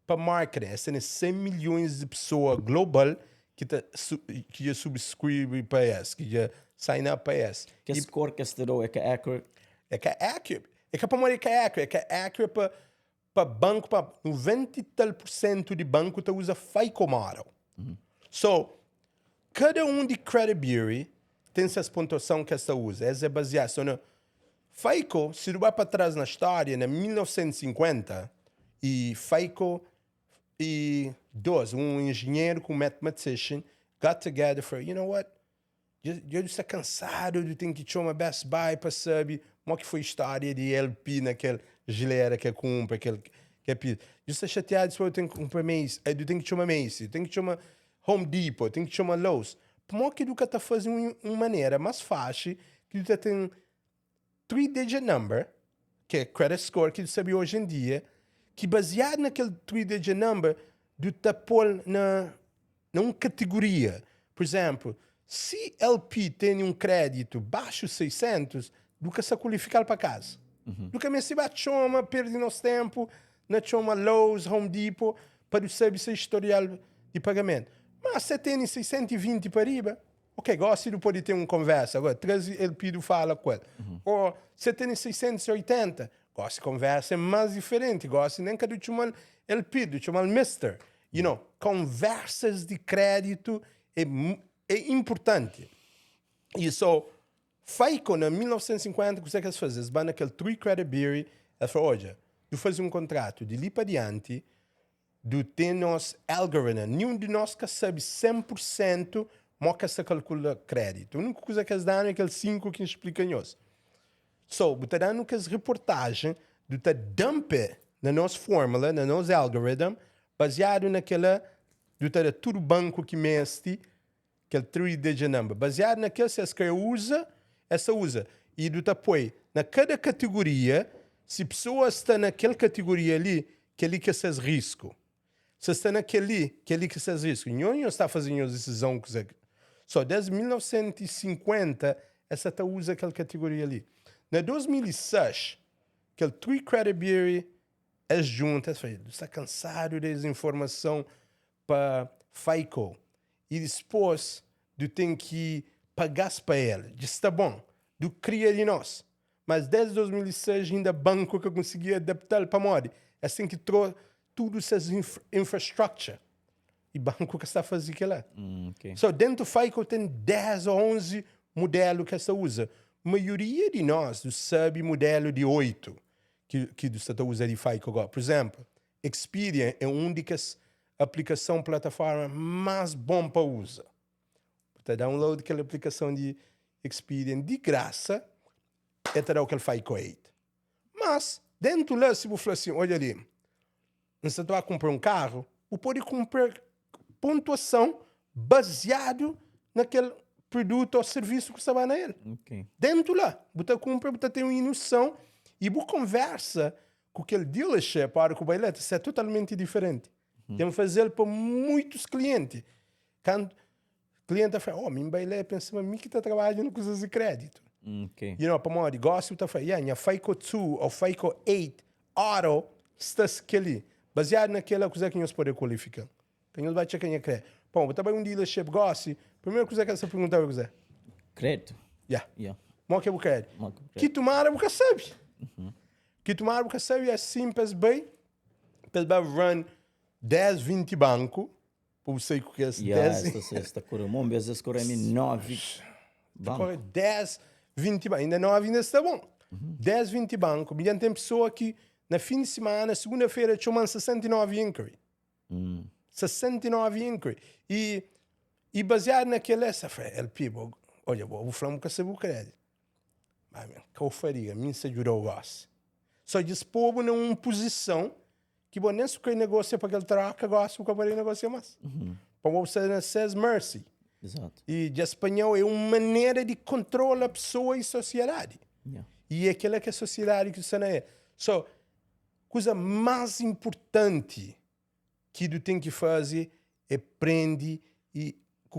para marketing. Tem 100 milhões de pessoas global que já subscreve para isso, que já sign up para isso. Que score que você deu é que é accurate? É que é accurate. É que para morrer que é accurate. É que é accurate para banco, para 90 e tal % de banco que usa FICO model. Cada um de Credit Bureau tem essa pontuação que esta usa. É baseado FICO, se tu vai para trás na história, em 1950, e FICO e engenheiro com um mathematician, got together for, you know what? Eu estou cansado de ter que ir uma Best Buy para saber como que foi a história de LP naquele geleira que compra, que é piso. Eu estou chateado se eu tenho que comprar Macy, eu tenho que chamar Macy, eu tenho que chamar Home Depot, eu tenho que chamar Lowe's. Como que tu está fazendo uma maneira mais fácil que tu tem 3-digit number, que é credit score, que tu sabe hoje em dia, que baseado naquele 3-digit number, tu está pôr numa categoria. Por exemplo, se LP tem um crédito baixo 600, nunca se qualificar para casa. Nunca me se vai chama, perde nosso tempo, na chama Lowe's, Home Depot, para saber seu historial de pagamento. Mas se tem 620 para riba, ok, gosto de poder ter uma conversa. Agora, 3 LP do fala com ele. Ou se tem 680, gosto de conversa mais diferente. Gosto nem que de chamar LP, de chamar Mister. You know, conversas de crédito é importante. E so, FICO, em 1950, o que eles faziam? Eles vão naquele 3 Credit Bureau, eles falam, olha, tu fazes um contrato de ali para diante, tu tens nosso algoritmo, nenhum de nós que sabe 100% como que se calcula crédito. A única coisa que eles dão é aquele 5 que explica nós. So, tu dando aquelas reportagens, tu dumpa na nossa fórmula, na nosso algoritmo, baseado naquela, tu tem todo banco que mesti, aquele 3-digit number. Baseado naquele, se você usa, essa usa. E tu põe na cada categoria, se pessoas estão naquela categoria ali, que ali que é risco. Se está naquele, que ali que é risco. Não está fazendo a decisão. Só desde 1950, essa tá usa aquela categoria ali. Na 2006, aquele 3 Credit Bureau é junto, está cansado dessa informação para FICO. E depois, tu tem que pagar para ele. Diz, está bom, tu cria de nós. Mas desde 2006, ainda banco que conseguia adaptar para moda. É assim que trouxe tudo essas infrastructure. E banco que está fazendo aquilo lá. Okay. So, dentro do FICO tem 10 ou 11 modelos que você usa. A maioria de nós sabe modelo de 8 que você usa de FICO agora. Por exemplo, Experian é uma das aplicações, plataforma mais bom para usar. Você download aquela aplicação de Experian de graça e te dá aquele FICO 8. Mas, dentro lá, se você falar assim, olha ali, você vai comprar um carro, você pode comprar pontuação baseado naquele produto ou serviço que você vai nele. Okay. Dentro lá, você compra, você tem uma noção e você conversa com aquele dealership para o bailete, isso é totalmente diferente. Tem que fazer para muitos clientes. Quando o cliente fala, meu bailete pensa, mas que está trabalhando com coisas de crédito. Okay. You know, para o negócio, está falando, minha FICO 2 ou FICO 8 Auto está aqui. Baseado naquela coisa que nós podemos qualificar. Quem vai checar quem é crédito. Bom, você vai um dealership, gosta, a primeira coisa que você pergunta é o que Crédito? Yeah. Mo que é o crédito? Mo que é o crédito. Que tomara você sabe. Que tomara você sabe é simples bem. Você vai run 10, 20 bancos. Para você que é 10. Esta cura, às vezes cura 9 bancos. 10, 20 bancos. Ainda 9 ainda está bom. 10, 20 bancos. Tem pessoa que na fim de semana, segunda-feira, chamam 69 inquiry. 69 inquiry. E baseado naquela, essa foi, LP, olha, vou falar que você o crédito. Mas, que eu faria? Me ajudou o gosto. Só dispor numa posição que você nem se quer negociar para aquele troca, gosto que eu poderia negociar mais. Para você says mercy. Exato. E de espanhol é uma maneira de controlar a pessoa e a sociedade. Yeah. E aquela que a sociedade que você não é. So, coisa mais importante que tu tem que fazer é aprender e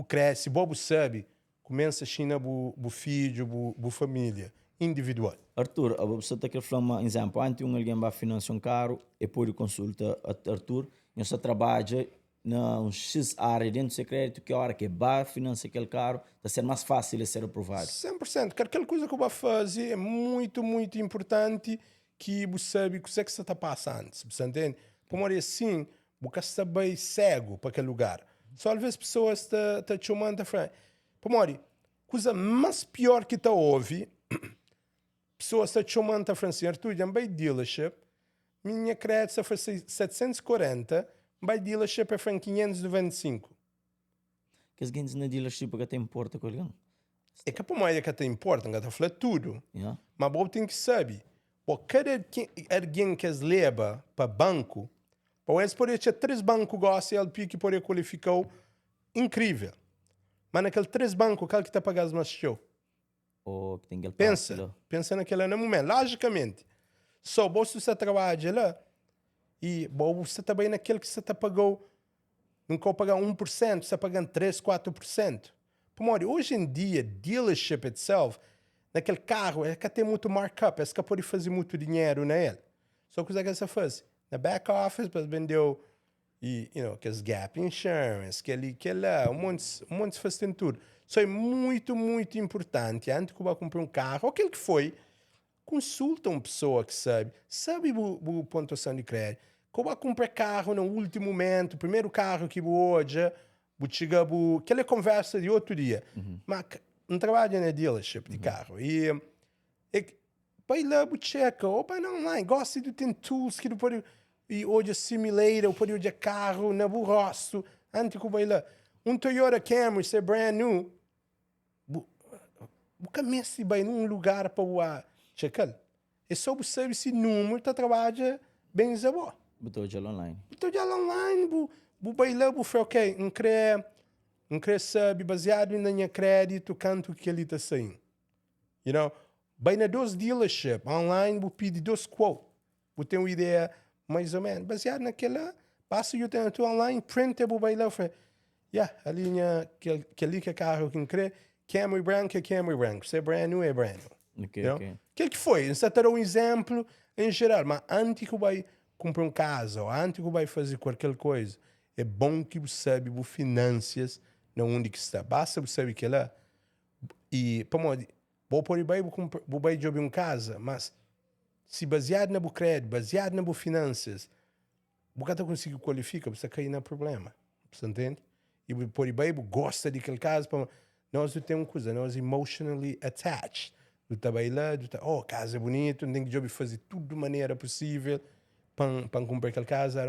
cresce. Bobo sabe, começa a China o filho, a família, individual. Arthur, você está aqui falando um exemplo. Antes alguém vai financiar um carro e pode consulta Arthur. Você trabalha na X área dentro do crédito que a hora que vai financiar aquele carro está ser mais fácil de ser aprovado. 100%. Aquela coisa que eu vou fazer é muito, muito importante que você sabe o que você está passando. Você entende? Como é assim, você está bem cego para aquele lugar. Só às vezes pessoas estão chamando para frente. Como é, coisa mais pior que está ouve pessoas está chamando a Francinha, Arthur, já vai dealership, minha crédito foi 740, vai dealership é 595. Que as guindas na dealership que tem importa com alguém. É que a moeda que te importa, que te fala tudo. Yeah. Mas você tem que saber, cada alguém que leva para banco, para eles podem ter 3 bancos gostam que podem qualificar incrível. Mas naquele 3 bancos, qual que está pagando mais show? Ou que tem aquele Pensa naquele momento, logicamente. Só você está trabalhando lá e você está bem naquele que você está pagando, não pode pagar 1%, você está pagando 3, 4%. Hoje em dia, dealership itself, naquele carro, é que tem muito markup, é que pode fazer muito dinheiro nele. Só que o que você faz? Na back office, para vender que as gap insurance, que lá, um monte faz tudo. Isso é muito, muito importante. Antes que você comprar um carro, ou aquele que foi, consulta uma pessoa que sabe a pontuação de crédito. Quando você compra carro no último momento, primeiro carro que você chega, aquela conversa de outro dia. Mas não trabalha na dealership de carro. E vai lá, você checa, ou vai online, gosta de ter tools que pode e hoje simulator, pode usar carro na rosto, antes que vai lá. Um Toyota Camry, se é brand new, você mesti vai num lugar para checar. É só você saber se número está trabalhando bem za bo. Botou já online. Botou já online, você vai lá, você fala, ok, não quer saber, baseado na minha crédito, quanto que ele está saindo. You know, vai na 2 dealership, online, você pede 2 quotes. Você tem uma ideia mais ou menos, baseado naquela, passa o tempo online, print, você vai lá, fala, a linha, aquele que é carro que quer, Camry branco é Camry branco, se é brand new, é brand new. Ok, ok. O que foi? Você terá um exemplo em geral, mas antes que vai comprar um casa, ou antes que vai fazer qualquer coisa, é bom que você sabe as finanças na onde que está. Basta você saber que é lá. E, para mim, vou vai jogar em casa, mas se baseado na crédito, baseado nas finanças, você não consegue qualificar, você cai no problema. Você entende? E por aí gosta daquele caso, nós temos uma coisa, nós emotionally attached. Do trabalho lá, casa é bonito, tem que fazer tudo de maneira possível para comprar aquela casa.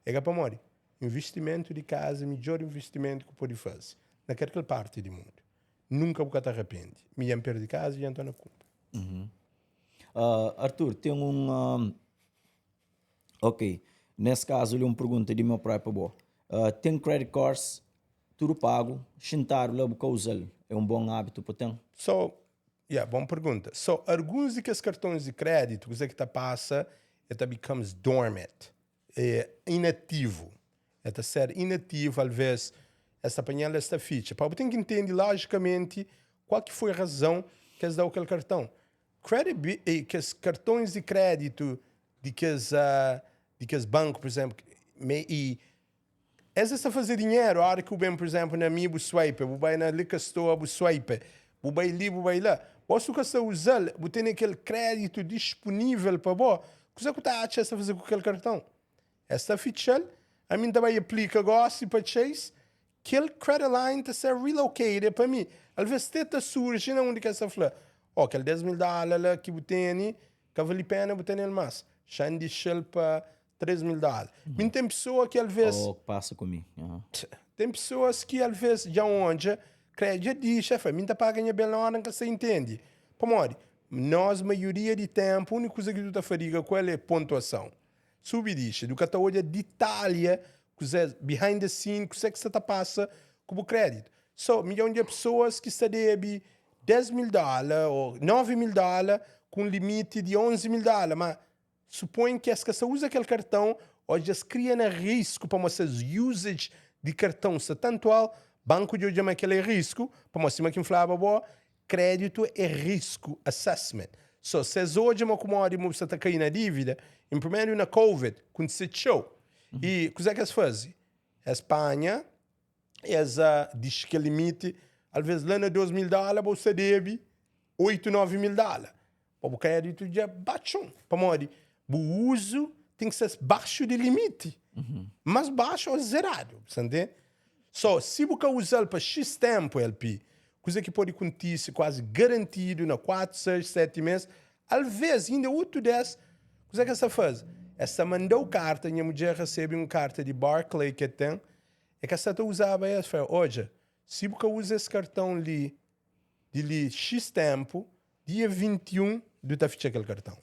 É que para morrer. Investimento de casa é o melhor investimento que pode fazer naquela parte do mundo. Nunca você te arrepende. Me ia perder casa e então não compra. Arthur, tem ok, nesse caso, ele uma pergunta de meu próprio boa. Tem credit cards, tudo pago, sentar lá para usar. É um bom hábito para ter? Boa pergunta. Alguns desses cartões de crédito, que está passa, becomes dormant, é inativo. Ser inativo, às vezes, essa apanhada esta ficha. Para tem que entender, logicamente, qual que foi a razão que eles dão aquele cartão. Que os cartões de crédito de que os bancos, por exemplo, eles estão a fazer dinheiro, a hora que o bem, por exemplo, na minha swipe, o vai na liquor store, o swipe, o vai ali, o vai lá. Você que está usando, você tem aquele crédito disponível para você, o que você está a fazer com aquele cartão? Esta ficha, a mim também aplica gosto para Chase, aquele credit line está a ser relocated para mim. Às vezes, está surge na onde que você fala, aquele $10,000 que você tem, que vale a pena, você tem ele mais. Já deixa para $3,000. Mas tem pessoas que às vezes... passa comigo. Tem pessoas que às vezes já onde crédito diz, chefe, mim está pagando bem na hora que você entende. Pomori, nós, maioria de tempo, a única coisa que tu está fazendo com ela é pontuação. Subdiz, do que está olhando detalhe, behind the scene, o que você está passando com o crédito. Milhão de pessoas que se deve $10,000 ou $9,000 com limite de $11,000, mas supõe que essa usa aquele cartão, hoje eles criam risco para vocês usage de cartão se tanto ao banco de hoje é aquele risco, para mostrar que inflava boa, crédito é risco assessment. Se hoje é uma commodity você está caindo na dívida, em primeiro na COVID, quando se txeu. E o que é que eles fazem? A Espanha, eles diz que o limite, às vezes lá na $2,000 você deve $8,000, $9,000. O crédito já baixou. Para morrer. O uso tem que ser baixo de limite. Mas baixo ou zerado. Você entende? Se você usar para X tempo, LP, coisa que pode acontecer quase garantido na 4, 6, 7 meses, Às vezes, ainda outro desse, o que é que essa faz? Essa mandou carta, minha mulher recebe uma carta de Barclay que tem, é que essa usava essa, fala, olha, se você usa esse cartão ali, de X tempo, dia 21, tu tá fichando aquele cartão.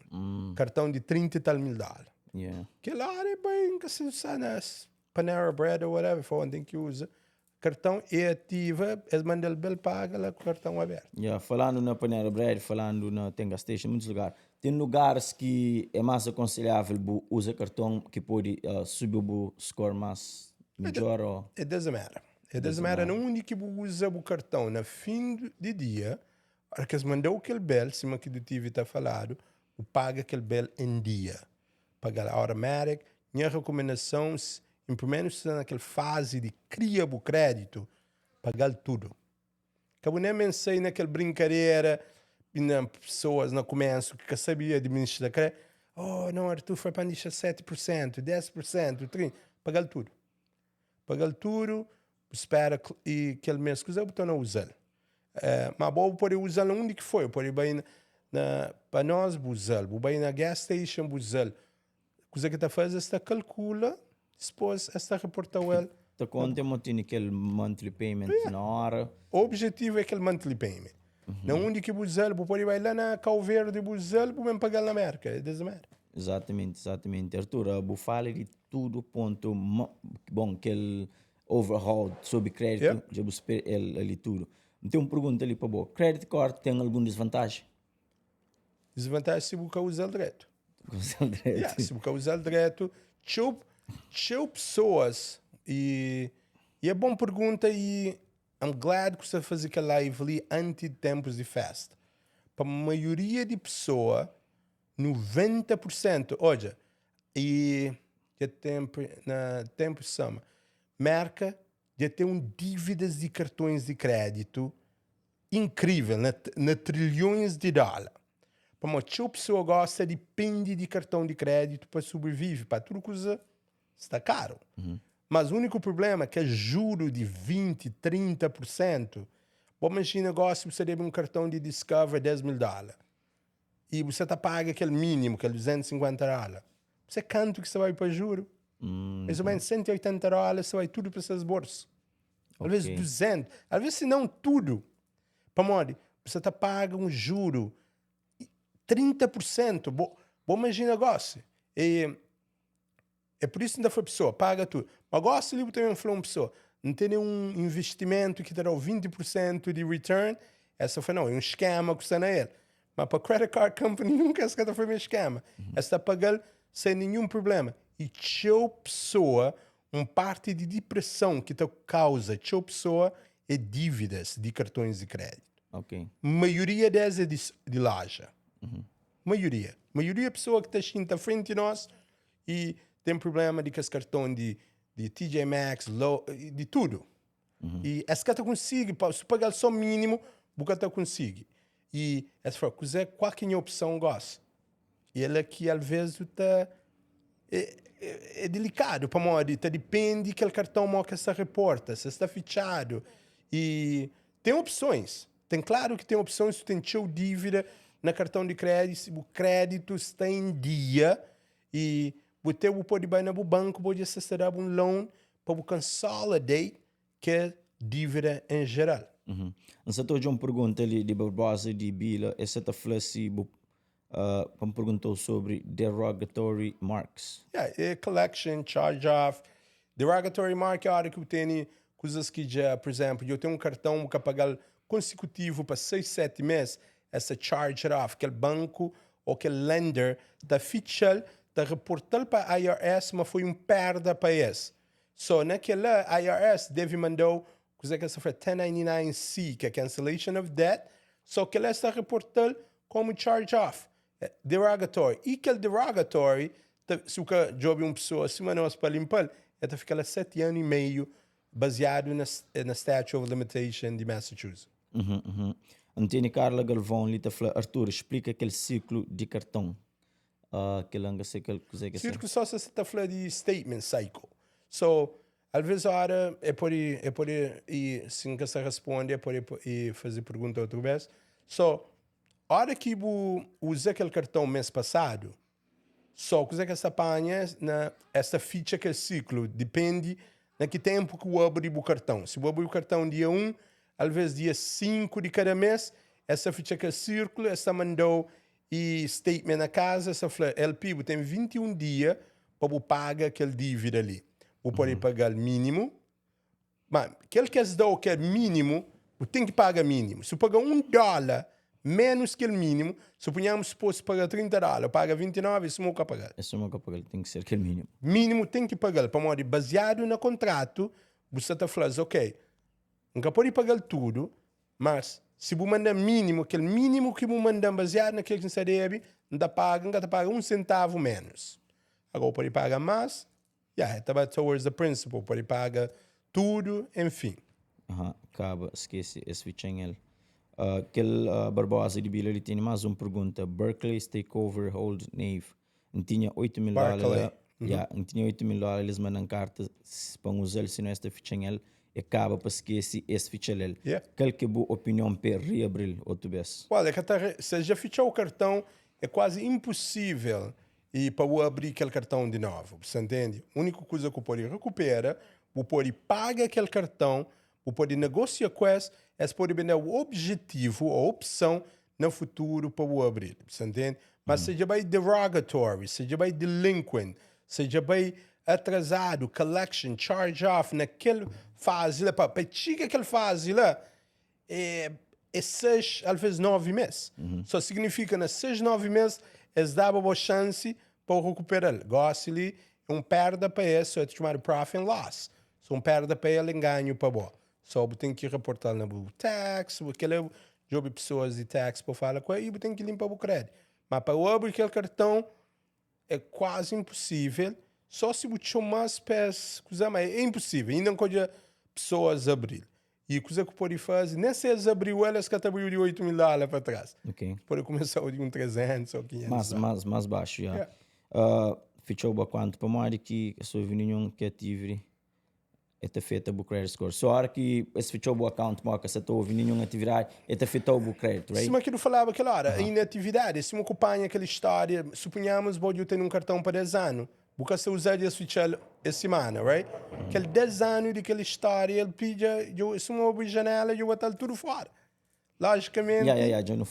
Cartão de 30 e tal mil dólares. Yeah. Que lá é bem, que se usa nas Panera Bread ou whatever, for onde que usa. Cartão é ativa, eles mandam o bill paga lá com o cartão aberto. Yeah, falando na Panera Bread, falando na Tenga Station, muitos lugares. Tem lugares que é mais aconselhável usar cartão que pode subir o score mais melhor. It doesn't matter. It doesn't matter. Não único que usa o cartão no fim do dia, a que eles mandou aquele bill, cima que do TV está falado, o paga aquele bill em dia. Paga automático. Minha recomendação, em primeiro lugar, naquela fase de criar o crédito, pagar tudo. Cabo nem pensei naquela brincadeira, na pessoas no começo que sabia administrar crédito. Oh, não, Arthur, foi para deixar 7%, 10%, 30%. Pagar tudo. Pagar tudo, espera e aquele mês que usar, eu não usar. Mas vou poder usar onde que foi. Pode ir para nós, usar. Vou ir na gas station, usar. Coisa que está fazendo, está calcula, depois está reportando ela. Tá conta, mas tem aquele monthly payment na hora. O objetivo é aquele monthly payment. Não onde que usar, vou poder ir lá na Cal Verde, usar, vou pagar na América. Exatamente, exatamente. Arthur, vou falar de tudo, ponto bom, aquele overhaul sobre crédito, já vou esperar ali tudo. Tem uma pergunta ali para você. Credit card tem alguma desvantagem? Desvantagem se você usar direto. Usar direto. Se você usar direto, txeu pessoas, e é boa pergunta, e I'm glad que você faz aquela live ali antes de tempos de festa. Para a maioria de pessoas, 90%, olha, e já tempo sama, marca já tem dívidas de cartões de crédito incrível, na trilhões de dólares. Para uma pessoa gosta, depende de cartão de crédito para sobreviver, para tudo coisa está caro. Mas o único problema é que juro de 20%, 30%. Bom, imagina negócio, você deve um cartão de Discover $10 mil. E você tá paga aquele mínimo, aquele $250. Você quanto que você vai para juro? Mais ou menos $180, você vai tudo para seus bolsos. Às vezes 200, às vezes se não tudo. Para morrer, você tá paga um juro 30%. Bom, imagina negócio. É por isso que ainda foi pessoa, paga tudo. Mas gosto de também falar uma pessoa, não tem nenhum investimento que te dá 20% de return, essa foi não, é um esquema que está na ele. Mas para a credit card company nunca essa foi um esquema. Essa está pagando sem nenhum problema. E txeu pessoa, parte de depressão que te causa, txeu pessoa, é dívidas de cartões de crédito. Ok. Maioria delas é de loja. Maioria pessoa que está à frente de nós e tem problema de que esse cartão de TJ Maxx, de tudo. E essa que consegue, se pagar só mínimo, você consegue. E essa foi, qualquer opção gosta. E ela que às vezes é delicado para morrer, depende que o cartão que está reporta, se está fichado. E tem opções. Tem claro que tem opções, se tem txeu dívida na cartão de crédito, se o crédito está em dia e você pode ir no banco, pode acessar um loan para consolidar que é dívida em geral. Então, estou uma pergunta ali de base de Bila, essa está falando se me perguntou sobre derogatory marks. É collection, charge-off. Derogatory mark é a hora que eu tenho coisas que já, por exemplo, eu tenho um cartão que pagar consecutivo para 6, 7 meses, essa charge-off, aquele banco ou aquele lender da fichal, da reportar para a IRS, mas foi perda para esse. So, naquela IRS deve mandar coisa que essa foi 1099-C, que é cancellation of debt, só que ela está reportando como charge-off, derogatory. E aquele derogatory, se o job uma pessoa acima nós para limpar, ela fica lá 7 anos e meio, baseado na statute of limitation de Massachusetts. Antônio Carla Galvão ali está falando, Arthur, explica aquele ciclo de cartão. Ciclo só se está falando de statement cycle. So, às vezes a hora é por e se nunca se responde, é por fazer pergunta outra vez. So, a hora que eu usei aquele cartão mês passado, só que essa apanha essa ficha que é ciclo, depende de que tempo que eu abri o cartão. Se eu abri o cartão dia 1, às vezes dia 5 de cada mês, essa ficha que é círculo, essa mandou e statement na casa, essa falou, LP, tem 21 dias para pagar aquele dívida ali. Vou poder pagar o mínimo, mas aquele que é mínimo, eu tenho que pagar mínimo. Se eu pagar $1 menos que o mínimo, suponhamos que posso pagar $30, paga 29, isso nunca pagar. Isso nunca pagar, tem que ser aquele mínimo. Mínimo tem que pagar, para modo baseado no contrato, você está falando, ok, nunca pode pagar tudo, mas se você mandar mínimo, aquele mínimo que você mandar baseado naquilo que você deve, não paga um centavo menos. Agora pode pagar mais, estava towards the principle, pode pagar tudo, enfim. Acaba, esquece esse fichinho. Aquele Barbosa de Bila, ele tem mais uma pergunta. Berkeley's takeover hold Nave. Tinha $8,000. Tinha $8,000, eles mandam carta para usar se não esta fichinho. E acaba para esquecer esse fichinho. Qual que é a boa opinião para reabrir outra vez? Olha, se já fechou o cartão, é quase impossível e para abrir aquele cartão de novo. Você entende? A única coisa que eu posso recuperar, eu posso pagar aquele cartão, eu posso negociar com esse, esse pode ser o objetivo, a opção no futuro para abrir. Você entende? Mas seja bem derogatory, seja bem delinquent, seja bem atrasado, collection, charge off, naquela fase lá, para chegar aquela fase lá, é 6, às vezes 9 meses. Só significa que 6, 9 meses, eles dão uma chance para recuperar. Gosta-lhe, perda para isso, é chamado profit and loss. Se perda para ele, ganho para bom. Só tem que reportar na tax, aquele jogo de pessoas de tax para falar com ele, e tem que limpar o crédito. Mas para abrir aquele cartão, é quase impossível. Só se você mais peças, mas é impossível. Ainda não pode pessoas abrir. E a coisa que pode fazer, nem se eles abriu elas que abriu de $8,000 para trás. Pode começar de 300 ou 500. Mais baixo, já. Fechou o quanto para mais que a sua opinião que tive é feita o credit score. Só a hora que esse fechou o account, marca se estou ouvindo nenhuma atividade, é feita o credit, right? Sim, mas que eu falava aquela hora, a inatividade, se me acompanha aquela história, suponhamos que eu tenho um cartão para 10 anos, porque se usar esse fichar essa semana, right? Aquele 10 anos daquela história, ele pede, se eu abrir janela, eu vou estar tudo fora. Logicamente. Já não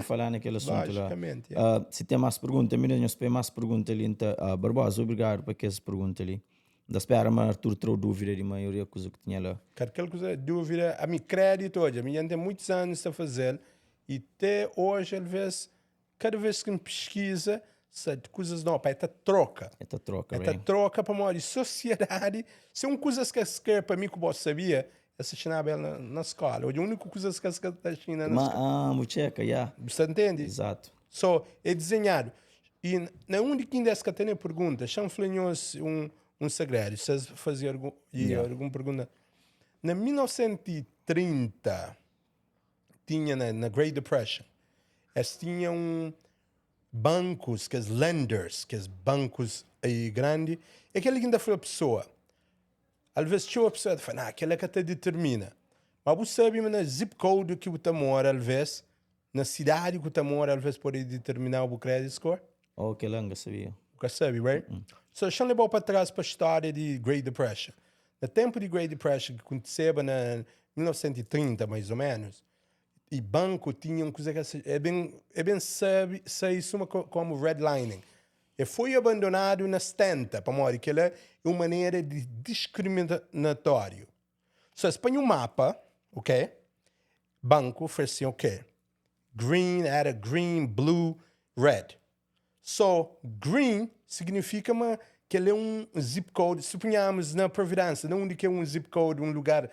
falar naquele assunto lá. Logicamente, se tem mais perguntas, nós temos mais perguntas ali, então, Barbosa, obrigado por aquelas perguntas ali. Da espera, mas Arthur trouxe dúvida de maioria coisa que tinha lá. Aquela coisa, dúvida, a mim crédito hoje, a mim tem muitos anos a fazer, e até hoje, às vezes, cada vez que me pesquisa, coisas não, é troca. É troca, right? Troca para uma sociedade. São coisas que se para mim que eu sabia, essa chinaba na escola. Hoje a única coisa que se da China na escola. Mucheca, já. Você entende? Exato. É desenhado. E na única ainda que tem pergunta, chama Nhos um segredo. Se fazer alguma pergunta. Na 1930, tinha na Great Depression, eles tinham bancos, que é lenders, que é bancos aí grandes, e aquele que ainda foi a pessoa. Às vezes, tinha a pessoa que fala, aquela que até determina. Mas você sabe, na zip code que você mora, às vezes, na cidade que você mora, às vezes, pode determinar o credit score? Que langa, sabia. Você sabe, right? So, deixa eu levar para trás para a história de Great Depression. No tempo de Great Depression, que aconteceu na 1930, mais ou menos, e banco tinha uma coisa que é bem sabe isso como redlining. E foi abandonado na 70, para morrer, que é uma maneira de discriminatório. Se você põe um mapa, ok? Banco oferecia o quê? Green, era green, blue, red. So, green significa que ele é um zip code. Suponhamos na Providência, não onde que é um zip code, um lugar,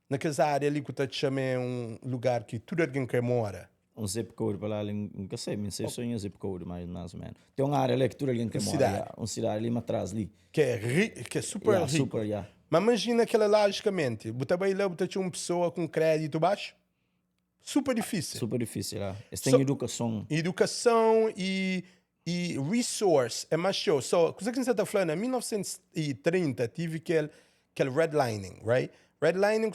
naquela área ali que eu te chamei um lugar que tudo alguém que mora. Um zip code para lá, não sei, não sei se é um zip code, mais ou menos. Tem uma área ali que tudo alguém que mora, uma cidade ali atrás ali. Que é super rico. Super. Mas imagina aquela logicamente, você vai lá, você tinha uma pessoa com crédito baixo, super difícil. Super difícil, tem educação. Educação e resource é mais show. So, coisa que você está falando, em 1930 tive aquele redlining, right? Redlining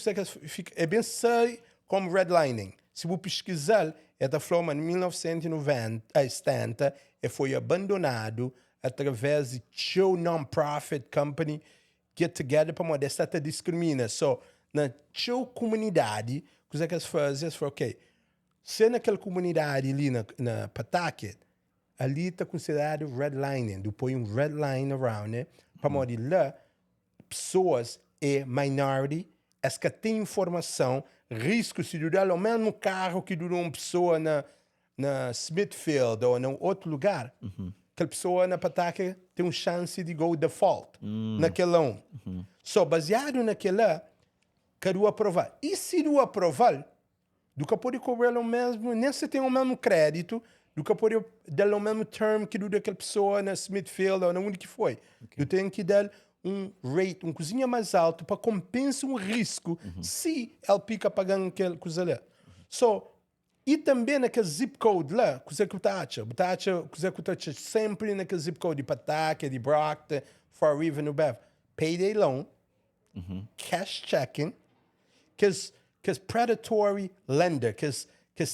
é bem sei como redlining. Se você pesquisar, Esta flor, em 1970, foi abandonado através de txeu non-profit company get together para modo esta discrimina. So, na txeu comunidade, o que eles fazem? Eles falam, ok, se naquela comunidade ali na Pawtucket, ali está considerado redlining, depois um red line around, né? Para modo lá, pessoas e minority, as que têm informação, risco se durar o mesmo carro que durou uma pessoa na Smithfield ou em outro lugar, aquela pessoa na Pawtucket tem uma chance de go default naquele um. Só baseado naquela, quero aprovar. E se não aprovar, do que pode cobrar o mesmo, nem se tem o mesmo crédito, do que pode dar o mesmo term que do daquela pessoa na Smithfield ou na onde que foi. Tu tem que dar um rate, coisinha mais alto para compensar um risco se ele fica pagando aquela coisa lá. So, e também naquele zip code lá, coisa que você acha? Coisa que você acha sempre naquele zip code de Pawtucket, de Brockton, Far River, no Bev. Payday loan, cash checking, que predatory lender, que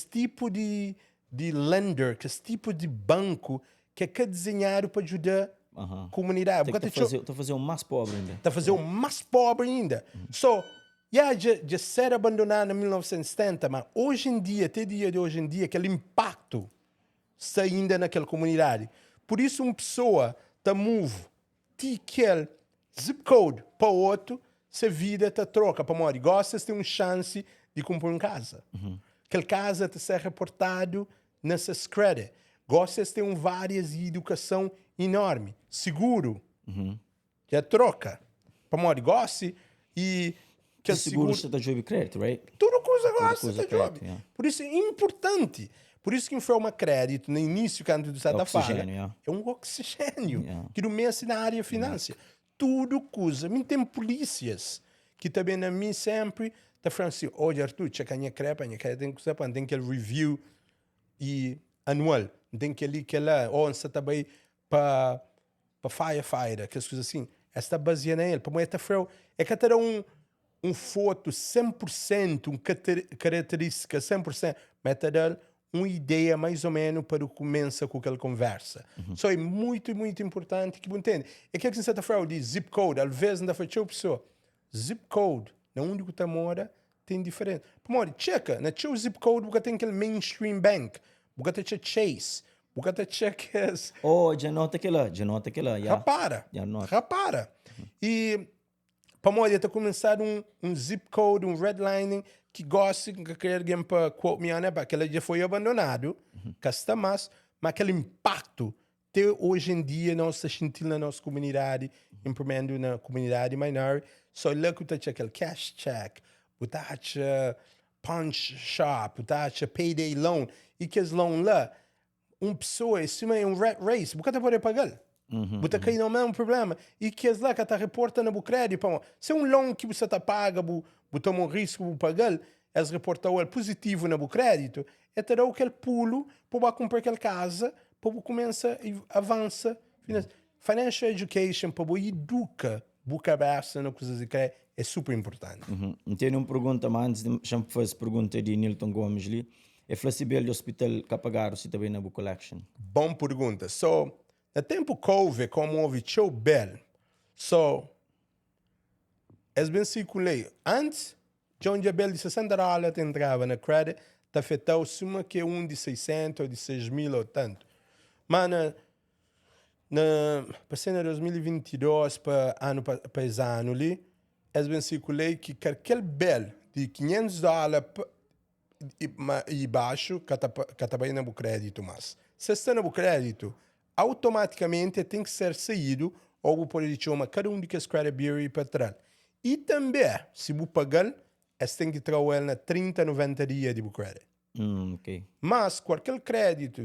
tipo de lender, que tipo de banco que é desenhado para ajudar a comunidade. Está a fazer o mais pobre ainda. Está a fazer o mais pobre ainda. So, já ser abandonado em 1970, mas hoje em dia, até dia de hoje em dia, aquele impacto está ainda naquela comunidade. Por isso, uma pessoa está move de aquele zip code para outro, se a vida está troca para morrer. Gosta de ter uma chance de comprar uma casa. Aquela casa está ser reportado nessas credit. Gosta de ter várias de educação enorme. Seguro. Já troca. Para morrer. Gosta e... que seguro está a job crédito, right? Tudo coisa gosta coisa de job. crédito, Por isso é importante. Por isso que foi uma crédito no início, quando você está falando, é um oxigênio. Que do mês na área financeira. Tudo coisa. Mim tem polícias que também na mim sempre está falando assim, olha Arthur, checa a minha crepa, tem que saber, tem que review e anual. Tem que ali, que lá, ou você está bem para firefighter, aquelas coisas assim. Esta baseada nele. Para mim, é que terá um foto 100%, uma característica 100%, mas te dar uma ideia mais ou menos para o começo com aquela conversa. Só é muito, muito importante que você entenda. É que você está falando de zip code, às vezes ainda faz pessoa. Zip code, na onde você mora, tem diferente. Por checa, na teu zip code, você tem aquele mainstream bank, você tem Chase, você tem cheques. Oh, já nota aquela. Rapara. E para moda está começar um zip code, um redlining que gosta que quer alguém para quote me né, porque ele já foi abandonado, casta mas aquele impacto até hoje em dia nós está sentindo na nossa comunidade, implementando na comunidade menor, só lá que está aquele cash check, está punch shop, está payday loan e que as loan lá, uma pessoa acima é um rat race, você não pode pagar. Você cai no mesmo problema. E que é lá que está reportando o crédito. Se é um loan que você está paga, você toma um risco de pagar, eles reportam o positivo no crédito, é ter aquele pulo para comprar aquela casa, para começar a avançar. Financial education, para educar a cabeça nas coisas de crédito, é super importante. Tenho uma pergunta, mas antes de fazer pergunta de Nilton Gomes ali. É flexível o hospital que pagar se também na book collection? Bom pergunta. So, no tempo COVID, como houve txeu bel, bem circulei. Antes, John Jabel de $60 entrava na credit, está afetado suma que um de 600 ou de 6.000 ou tanto. Mas para cena 2022 para esse ano ali, bem circulei que aquele bel de $500 e baixo que está bem no crédito, mas se está no crédito, automaticamente tem que ser saído ou pode chamar cada um de que as credit bureau para trás. E também, se você pagar, você tem que trabalhar na 30, 90 dias de crédito. Okay. Mas qualquer crédito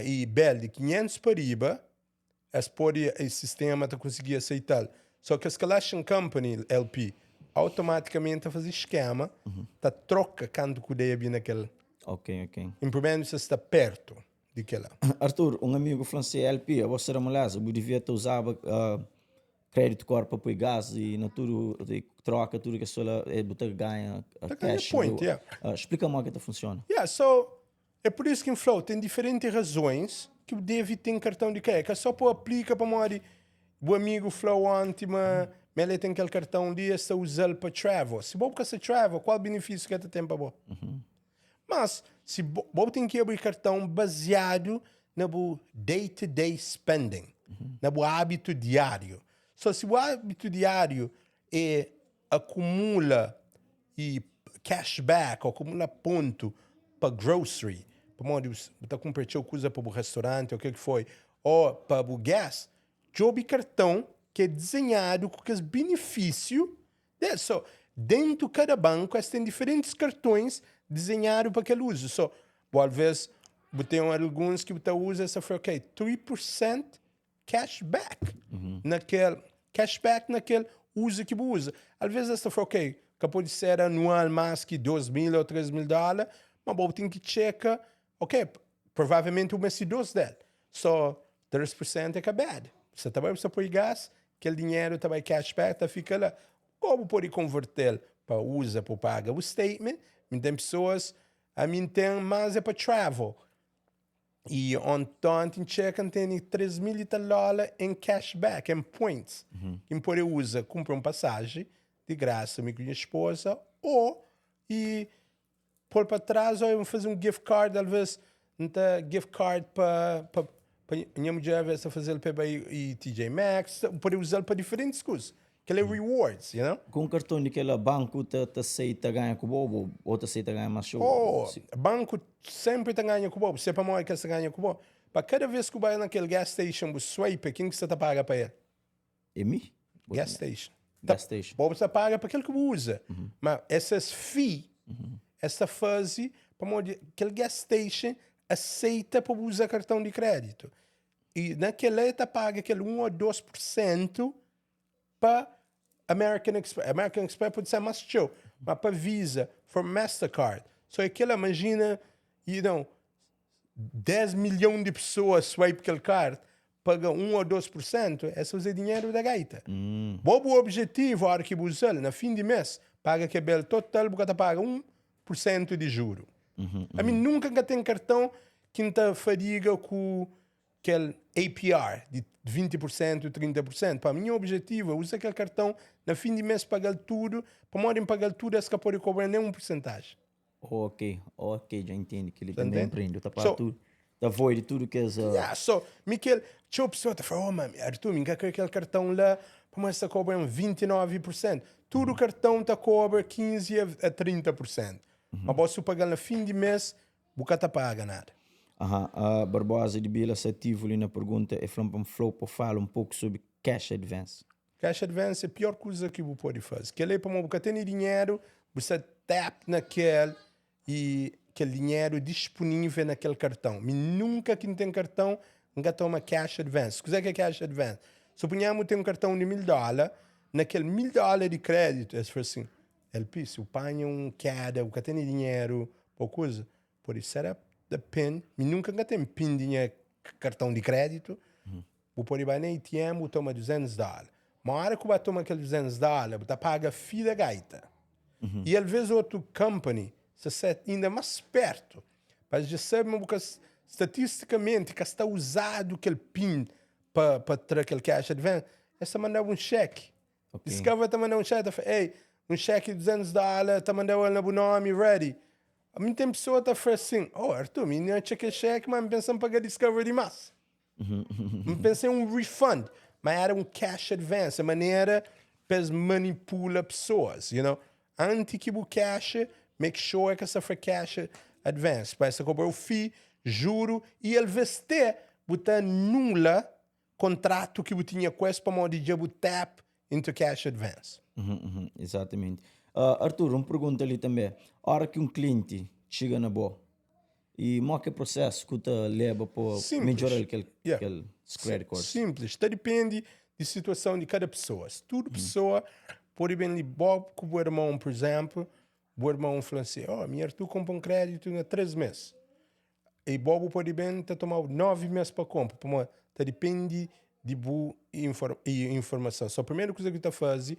e bel de 500 para riba, o sistema está conseguir aceitar. Só que a Escalation Company, LP, automaticamente faz esquema, tá troca quando cuidei bem naquele. Ok. Implemento se está perto daquela. Arthur, um amigo falou assim, LP, você era moleza, eu devia ter usado crédito corpo para o gás e na tudo, troca tudo que a sua botar ganha cash. Point, explica-me como que funciona. So, É por isso que em Flow tem diferentes razões que o deve ter cartão de crédito. É só para aplicar para morrer. O amigo Flow ontem, mas ele tem aquele cartão ali, está usando para travel. Se você travel, qual benefício que você tem para você? Mas, se você tem que abrir cartão baseado no day-to-day spending, no hábito diário. Se o hábito diário acumula e cashback, acumula ponto para grocery, para você comprar coisa para o restaurante, ou o que foi, ou para o gas, job cartão que é desenhado com os benefícios desse. Dentro de cada banco, tem diferentes cartões desenhados para aquele uso. Às vezes, tem alguns que você usa, você fala, 3% cashback naquele uso que você usa. Às vezes, você fala, que pode ser anual mais que $2,000 ou $3,000, mas você tem que checar, provavelmente o mês 2 dele. 3% é bad. Você também precisa pôr gás, aquele dinheiro também cashback, fica lá. Como pode converter para usar, para pagar o statement? Tem pessoas, a mim tem mais para travel. E ontem checam tem $3,000 em cashback, em points. Quem pode usar, compra passagem de graça, minha esposa, ou pôr para trás, ou fazer um gift card, às vezes, gift card para minha mulher, às vezes, fazer para e TJ Maxx, pode usar para diferentes coisas. Aquele rewards, you know? Com cartão de aquele banco, te aceita ganhar com o bobo, ou te aceita ganhar mais show? Banco sempre te ganha com o bobo. Se é para morrer que você ganha com o bobo. Para cada vez que vai naquele gas station, o swipe, quem que você tá paga para ele? É mim? Gas station. Gas station. Bobo você paga para aquele que usa. Mas essas fee, essa fase, para morrer, aquele gas station aceita para usar cartão de crédito. E naquele ele paga aquele 1 ou 2% para American Express. American Express pode ser mais show, mas para Visa, for Mastercard. Aquela, imagina, 10 milhões de pessoas swipe aquele card, paga 1 ou 2%, esse é o dinheiro da gaita. Bobo objetivo, a hora que você no fim de mês, paga que belo total, porque paga 1% de juro. A mim nunca tem cartão que não fadiga com aquele APR de 20%, 30%. Para mim, o objetivo é usar aquele cartão no fim de mês pagar tudo, para morrer pagar tudo, esse que pode cobrar nem 1%. Ok, já entendo que ele Tá também entendendo? empreende, tá para tudo, tá void de tudo que é... Miquel, tinha pessoa que fala, Arthur, me quer aquele cartão lá, para mais está cobrando 29%. Tudo o cartão está cobra 15% a 30%. Mas você pagar no fim de mês, você não paga nada. A Barbosa de Bila ativo ali na pergunta é falando para Flow para falar um pouco sobre cash advance. Cash advance é a pior coisa que você pode fazer. Que é para você ter dinheiro, você tap naquele e aquele dinheiro disponível naquele cartão. Mas nunca que não tem cartão, nunca toma cash advance. O que é cash advance? Suponhamos que tem um cartão de $1,000, naquele $1,000 de crédito, é assim, se o pai cada, o que tem dinheiro, ou coisa, pode ser the PIN, mas nunca tem PIN de cartão de crédito, o pode ir na ATM, o toma $200. Mas a hora que vai tomar aquele $200, você paga a fee da gaita. E às vezes outro company se sente ainda mais perto, mas já sabe que estatisticamente que está usado aquele PIN para ter aquele cash advance, essa mandava um cheque. Discover está mandando um cheque, um cheque de $200, está mandando ele no nome, ready. A mim tem pessoa que está assim, Arthur, eu não cheque cheque, mas pensando em pagar Discover demais. Eu pensei em um refund, mas era um cash advance, a maneira para manipular pessoas, Antes que o cash, make sure que essa foi cash advance. Para essa cobrar o fee, juro, e ele vestir, botar nula contrato que você tinha com esse para modo de tap into cash advance. Exatamente. Arthur, uma pergunta ali também. A hora que um cliente chega na boa, e qual é o processo que você leva para melhorar aquele credit score? Simples. Está depende da situação de cada pessoa. Toda pessoa pode bem Bob com o irmão, por exemplo, o irmão fala assim, meu Arthur compra um crédito em 3 meses. E Bob pode bem tomar 9 meses para comprar. Está depende de boa informação. A primeira coisa que você faz,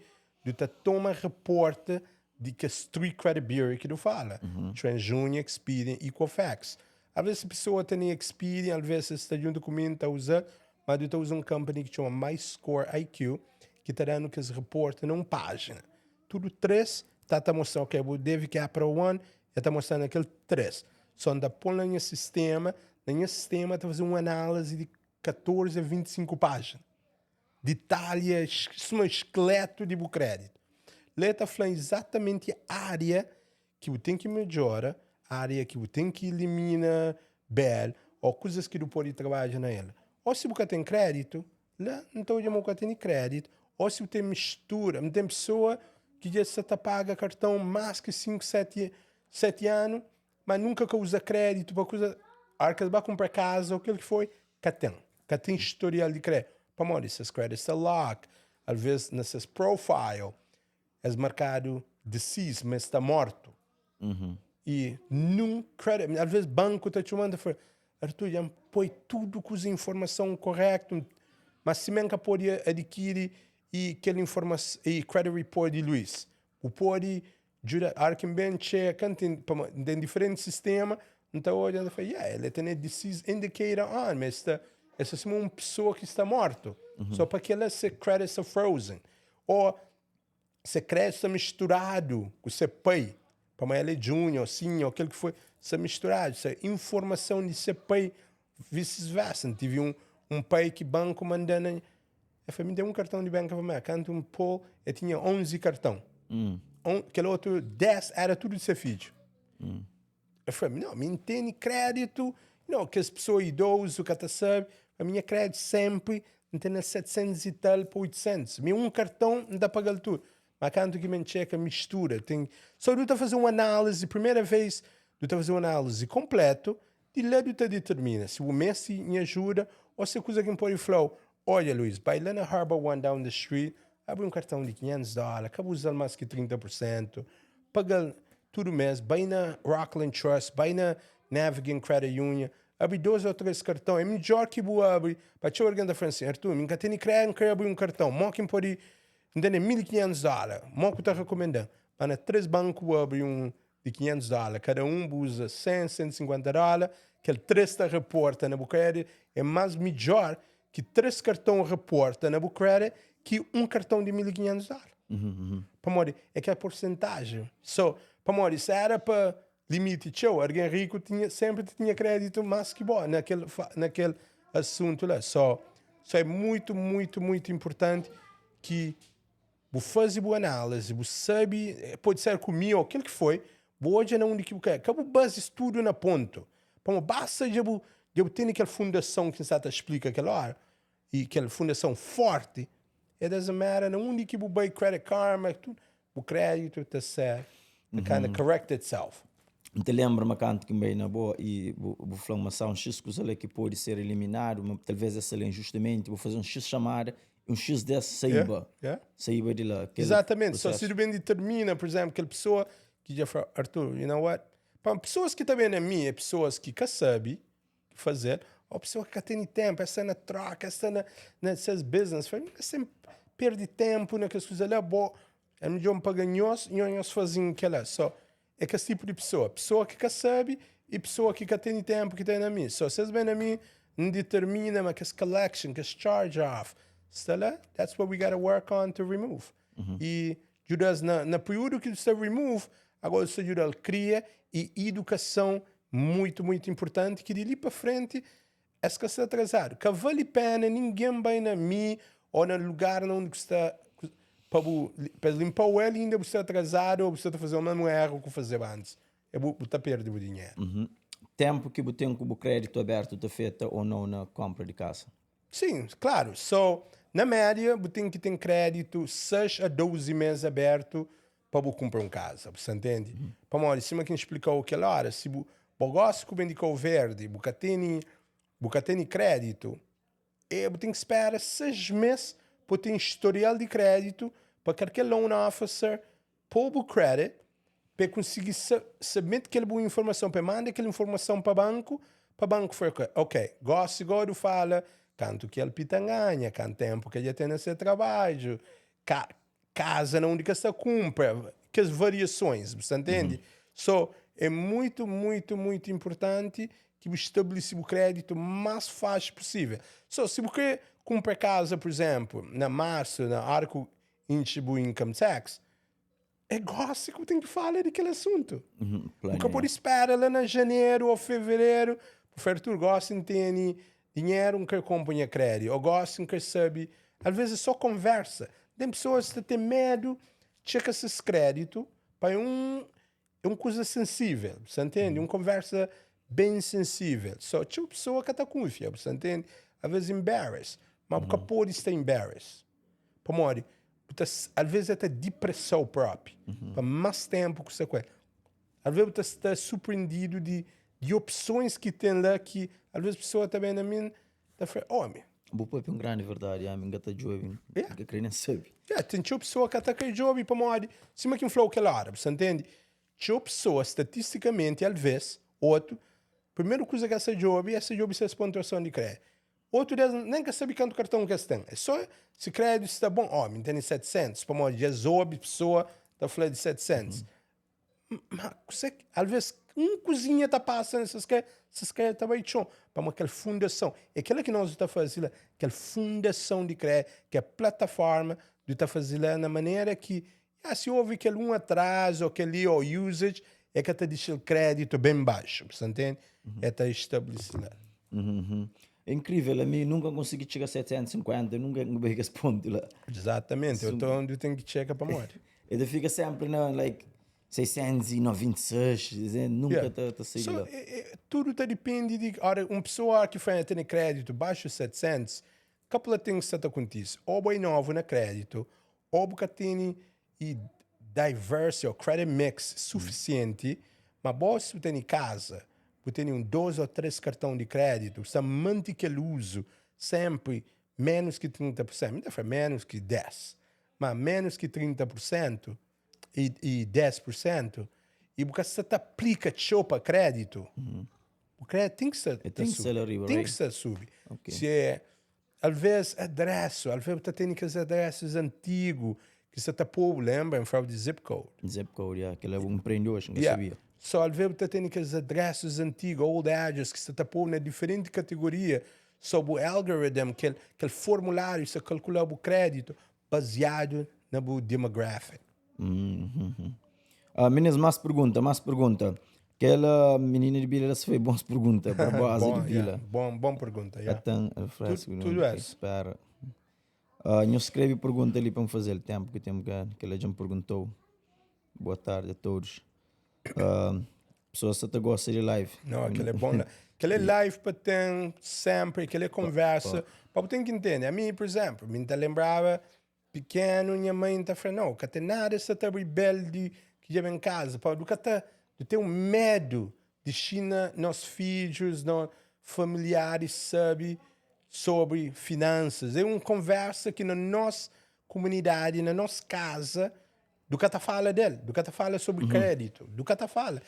você toma reporte de que Street Credit Bureau que tu fala. TransUnion, Experian, Equifax. Às vezes a pessoa tem experiência, às vezes está junto comigo, está usando, mas eu estou usando uma companhia que chama MyScore IQ, que está dando que se reporta numa página. Tudo 3, está mostrando, ok, eu devo que é para o 1, está mostrando aquele 3. Só anda pôr no sistema está fazendo uma análise de 14 a 25 páginas. Detalhes, um esqueleto de crédito. Ele está falando exatamente a área que você tem que melhorar, a área que você tem que eliminar, bem, ou coisas que você pode trabalhar nela. Ou se você tem crédito, lá não estou dizendo que você tem crédito, ou se você tem mistura, tem pessoa que já se paga cartão mais que 5, 7 anos, mas nunca usa crédito para coisa, a hora que vai comprar casa ou aquilo que foi, que tem historial de crédito. Para morrer, esses créditos estão lock, às vezes nesses profile, é marcado deceased, mas está morto. E num crédito, às vezes banco está te mandando, Arthur, já põe tudo com a informação correta, mas se nunca pode adquirir e aquela informação, e credit report de Luiz, o pode ajudar a quem bem checa, tem diferentes sistemas, então olhando e fala, ele tem deceased indicator on, mas essa é uma pessoa que está morto, só para que ela se credit está frozen, ou se crédito está misturado com o pai, para ela é júnior, senior, aquele que foi, está misturado, se informação de se pai, vice-versa, tive um pai que banco mandando, eu falei, me deu um cartão de banco para mim, canto um pô, eu tinha 11 cartão, aquele outro 10 era tudo de ser filho. Eu falei, não, me tem crédito, não, que as pessoas idosas, o que até sabe, a minha crédito sempre, não tem 700 e tal para 800, um cartão não dá para pagar tudo. Mas quando que me checa mistura, só tu está a fazer uma análise, primeira vez, tu está a fazer uma análise completa, e lá tu determina se o mesti me ajuda, ou se a coisa que me pode falar, olha Luiz, vai lá na Harbor One down the street, abre um cartão de $500, acaba usando mais que 30%, paga tudo mês, vai na Rockland Trust, vai na Navigant Credit Union, abre 2 ou 3 cartões, é melhor que eu abrir, para te organizar a França, Arthur, nunca tenho crédito, não quero abrir um cartão, mal que pode, não tem $1.500, mal que está recomendando, mas na 3 bancos abre um de $500, cada usa 100, $150, que ele 3 está reporta na Bucrédito, é mais melhor que 3 cartões reporta na Bucrédito que um cartão de $1.500. Para morrer, é que a porcentagem. Para morrer, se era para limite txeu, alguém rico sempre tinha crédito mais que bom naquele assunto lá. É muito, muito, muito importante que você faça boa análise, você sabe, pode ser comigo, aquilo que foi, hoje não que quer, que base estudo na ponto. Basta eu ter aquela fundação que você explica aquela hora, e aquela fundação forte, it doesn't matter, não único que você credit karma, o crédito está certo, kind of correct itself. Te lembro uma canto que bem na boa e vou falar uma ação X que pode ser eliminado, mas talvez essa lei injustamente, vou fazer um X chamada, um X dessa saiba. Saiba de lá. Exatamente, só se bem determina, por exemplo, aquela pessoa que já falou, Arthur, you know what? Para pessoas que também na minha, pessoas que sabem fazer, ou pessoas que têm tempo, essa na troca, essa nessas business, sempre perde tempo naquelas coisas lá, bom, é melhor pagar nós fazem aquela só. É que esse tipo de pessoa que sabe e pessoa que tem tempo que tem na mim. Só se bem na mim, não determina, mas que esse collection, que esse charge off, está lá, that's what we got to work on to remove. E ajudas na período que você remove, agora você ajuda a criar e educação muito, muito importante, que de ali para frente, é que está atrasado. Que vale a pena, ninguém vai na mim ou no lugar onde está para limpar o ele ainda você está atrasado ou você está fazendo o mesmo erro que fazer antes. Você está perdendo o dinheiro. Tempo que você tem com o crédito aberto está feito ou não na compra de casa? Sim, claro. Na média, você tem que ter crédito 6 a 12 meses aberto para você comprar uma casa. Você entende? Para mim, cima que explicou aquela hora, se você gosta de indicou verde, você tem crédito, você tem que esperar 6 meses para ter historial de crédito, para que aquele loan officer pôr o crédito, para conseguir saber aquela boa informação, para mandar aquela informação para o banco foi ok, gosto agora fala, quanto que ele pita ganha, quanto tempo que ele tem nesse trabalho, casa onde que está compra, que as variações, você entende? É muito, muito, muito importante que estabelecer o crédito mais fácil possível. Se você compra casa, por exemplo, na março, na arco do income tax, é gosto que eu tenho que falar daquele assunto. Nunca pode esperar lá na janeiro ou fevereiro, o fertur gosta de ter dinheiro que acompanha crédito, ou gosta que sabe, às vezes só conversa. Tem pessoas que têm medo, checa esses créditos, para é uma coisa sensível, você entende? Uma conversa bem sensível. Só tinha uma pessoa que está confia, você entende? Às vezes embarrass, mas porque pode estar embarrass. Para morrer. Às vezes até depressão própria, para mais tempo que você quer. Às vezes você está surpreendido de opções que tem lá que, às vezes a pessoa também na minha, está falando, homem. Vou pôr uma grande verdade, a minha gata jovem, que queria nem saber. Tem uma pessoa que está com jovem para morrer, cima que um flow que é lá, você entende? Tinha pessoa, estatisticamente, às vezes, outro, primeira coisa que essa jovem é a pontuação de crédito. Outro deles nem quer saber quanto cartão que tem. É só se crédito está bom. Me tem 700. Para morrer, já zobe pessoa, está falando de 700. Mas, às vezes, uma coisinha está passando, essas créditos está bem chão. Para aquela fundação. É aquela que nós estamos fazendo, aquela fundação de crédito, que é a plataforma de estar fazendo na maneira que, se houve aquele atraso, aquele usage, é que está deixando o crédito bem baixo. Você entende? É está estabelecido. É incrível, a mim nunca consegui chegar a 750, nunca me respondo lá. Exatamente, eu estou onde eu tenho que checar para morrer. Ele fica sempre na, 696, nunca está saindo lá. Tudo depende de... Ora, uma pessoa que vai ter crédito baixo de 700, couple of things que acontece. Ou é novo na crédito, ou porque tem diverse ou credit mix suficiente, mas você tem casa, você tem 2 ou 3 cartões de crédito, você mantém aquele uso sempre menos que 30%, ainda foi menos que 10%, mas menos que 30% e 10%, e porque você aplica txeu para crédito, o crédito tem que ser subir. Tem que ser subir. Okay. Se é, às vezes, adereço, às vezes você tem aqueles adereços antigos, que você está pondo, lembra? Em fraude de zip code. Zip code, que ele empreendeu, não sabia. Só às vezes você tem aqueles adereços antigos, old address, que você está pondo na diferente categoria, sobre o algoritmo, aquele formulário, você calcula o crédito baseado no demographic. Meninas, mais pergunta. Aquela menina de Bila, ela fez boas perguntas, para base de Bila. Bom pergunta, Tudo é. Espera. Nhos Subcrevi pergunta ali para me fazer o tempo que ela já me perguntou. Boa tarde a todos. Pessoas que gostam de live. Não, aquele é bom. Aquele live para ter sempre, aquele conversa. Para ter que entender. A mim, por exemplo, me lembrava pequeno, minha mãe está falando, não, que tem nada, você está rebelde que já vem em casa. Para de ter medo de China, nossos filhos, nossos familiares, sabe, sobre finanças. É uma conversa que na nossa comunidade, na nossa casa, do que fala dele, do que fala sobre crédito, do que fala.